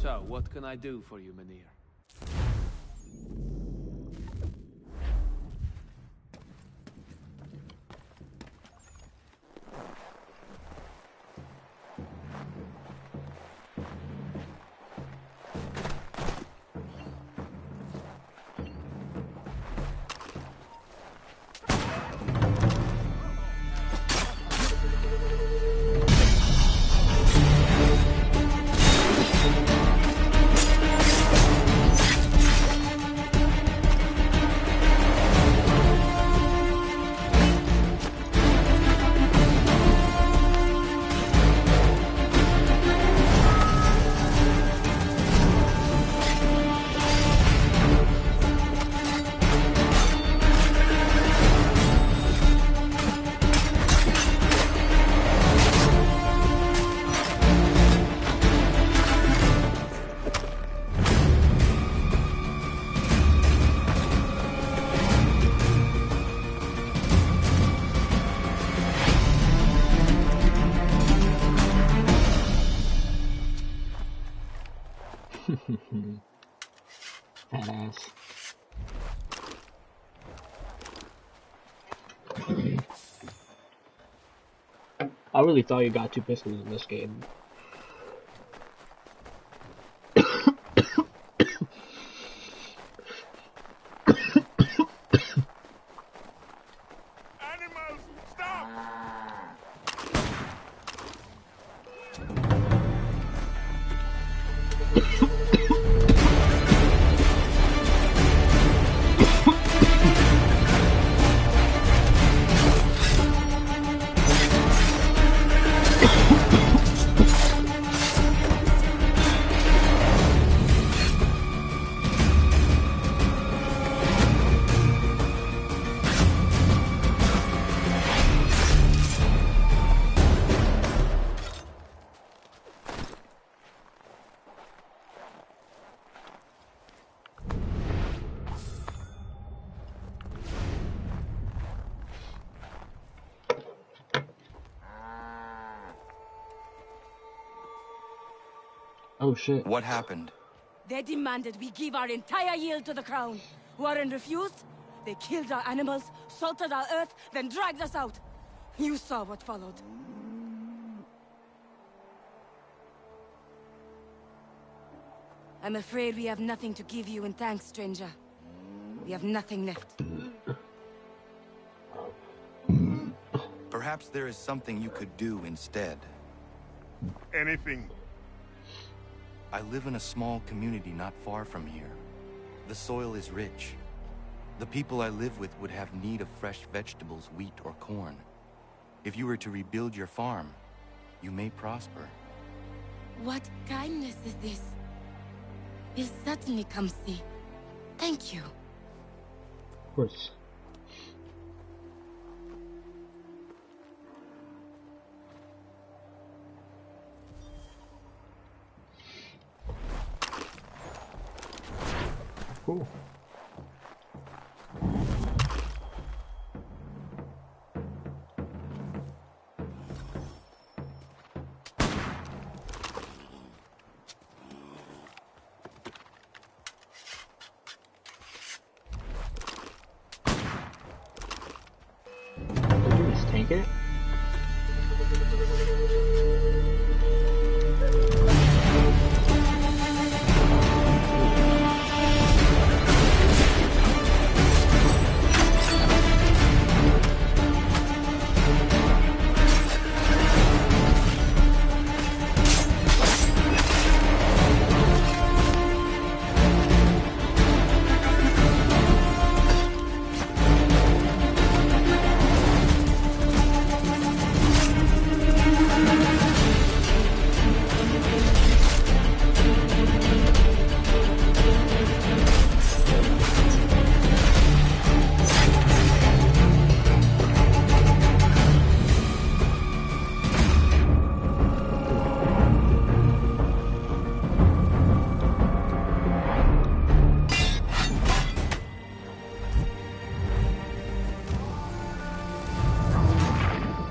So, what can I do for you, Mynheer? Fat ass. I really thought you got 2 pistols in this game. Animals, stop! Oh shit. What happened? They demanded we give our entire yield to the crown. Warren refused. They killed our animals, salted our earth, then dragged us out. You saw what followed. I'm afraid we have nothing to give you in thanks, stranger. We have nothing left. Perhaps there is something you could do instead. Anything. I live in a small community not far from here. The soil is rich. The people I live with would have need of fresh vegetables, wheat, or corn. If you were to rebuild your farm, you may prosper. What kindness is this? We'll certainly come see. Thank you. Of course. Cool. Did you just tank it?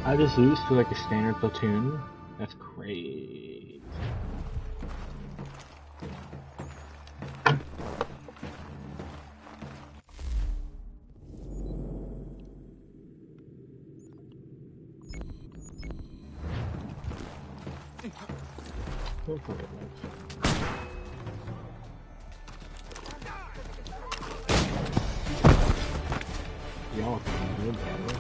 I just used to like a standard platoon. That's crazy. Y'all can do better.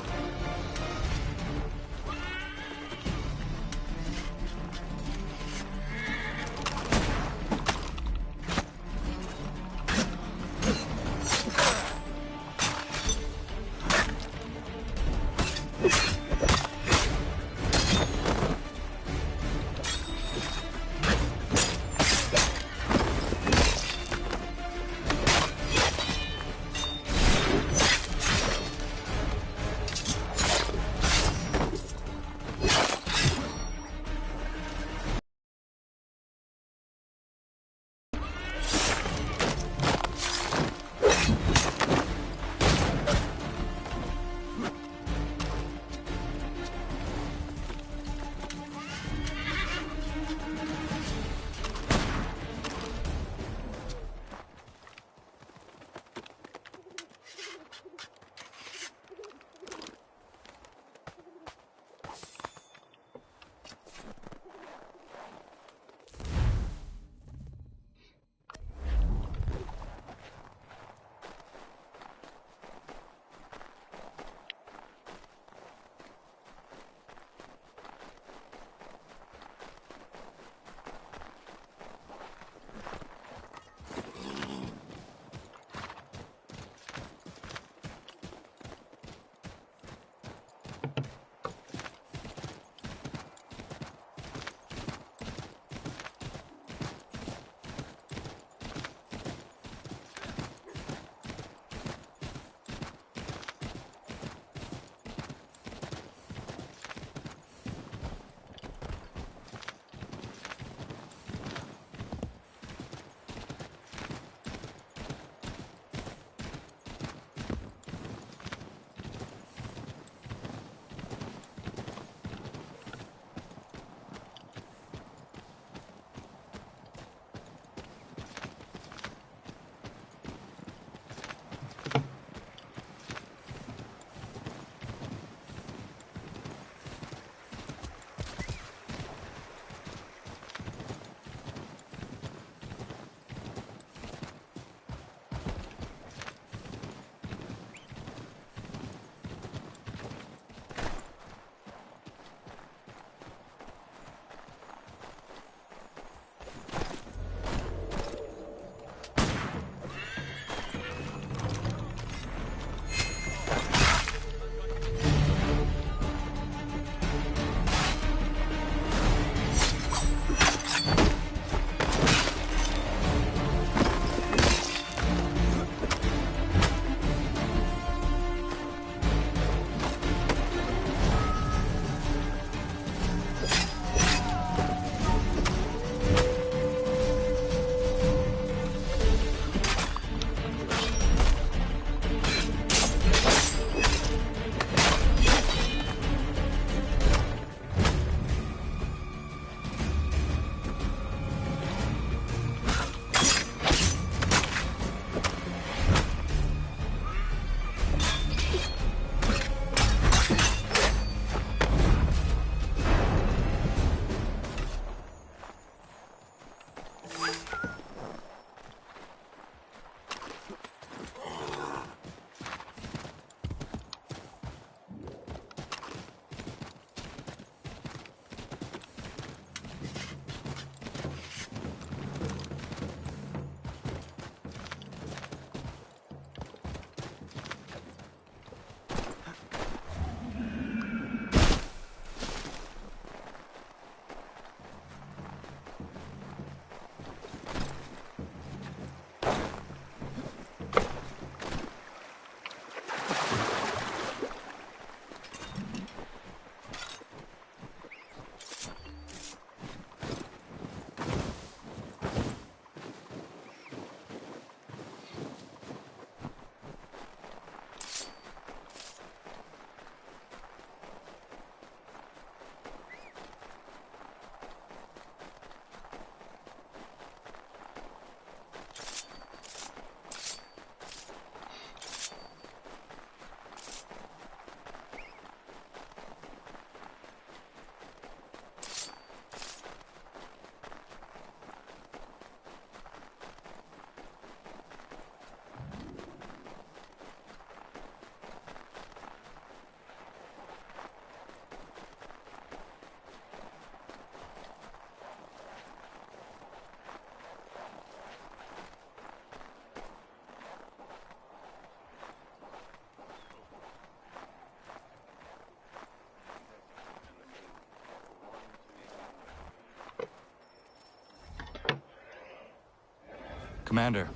Commander.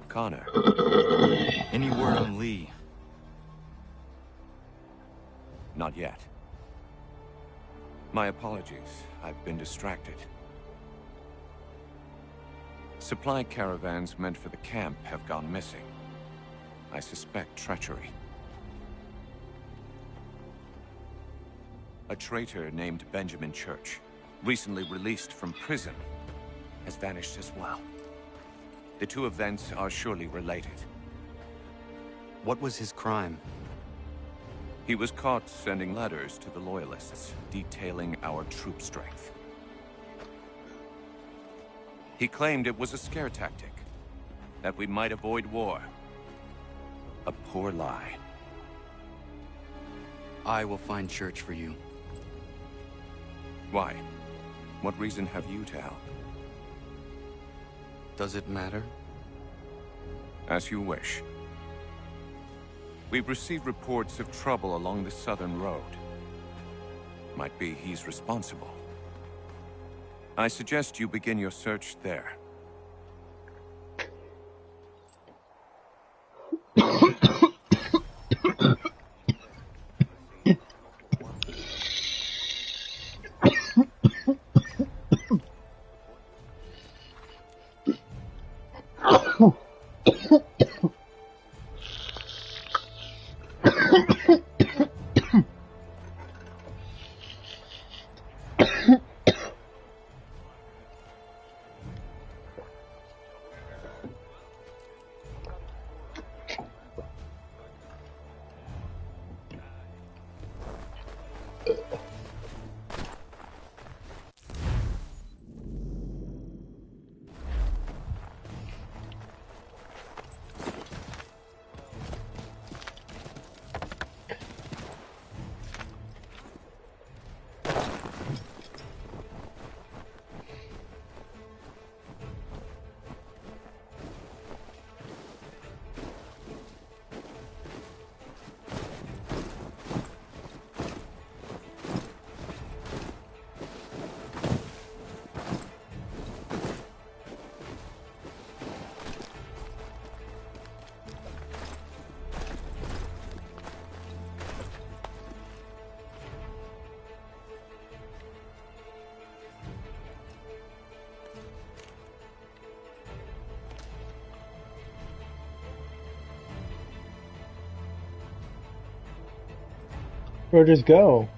Connor. Any word on Lee? Not yet. My apologies. I've been distracted. Supply caravans meant for the camp have gone missing. I suspect treachery. A traitor named Benjamin Church, recently released from prison, has vanished as well. The two events are surely related. What was his crime? He was caught sending letters to the Loyalists, detailing our troop strength. He claimed it was a scare tactic, that we might avoid war. A poor lie. I will find Church for you. Why? What reason have you to help? Does it matter? As you wish. We've received reports of trouble along the southern road. Might be he's responsible. I suggest you begin your search there. Bro, just go.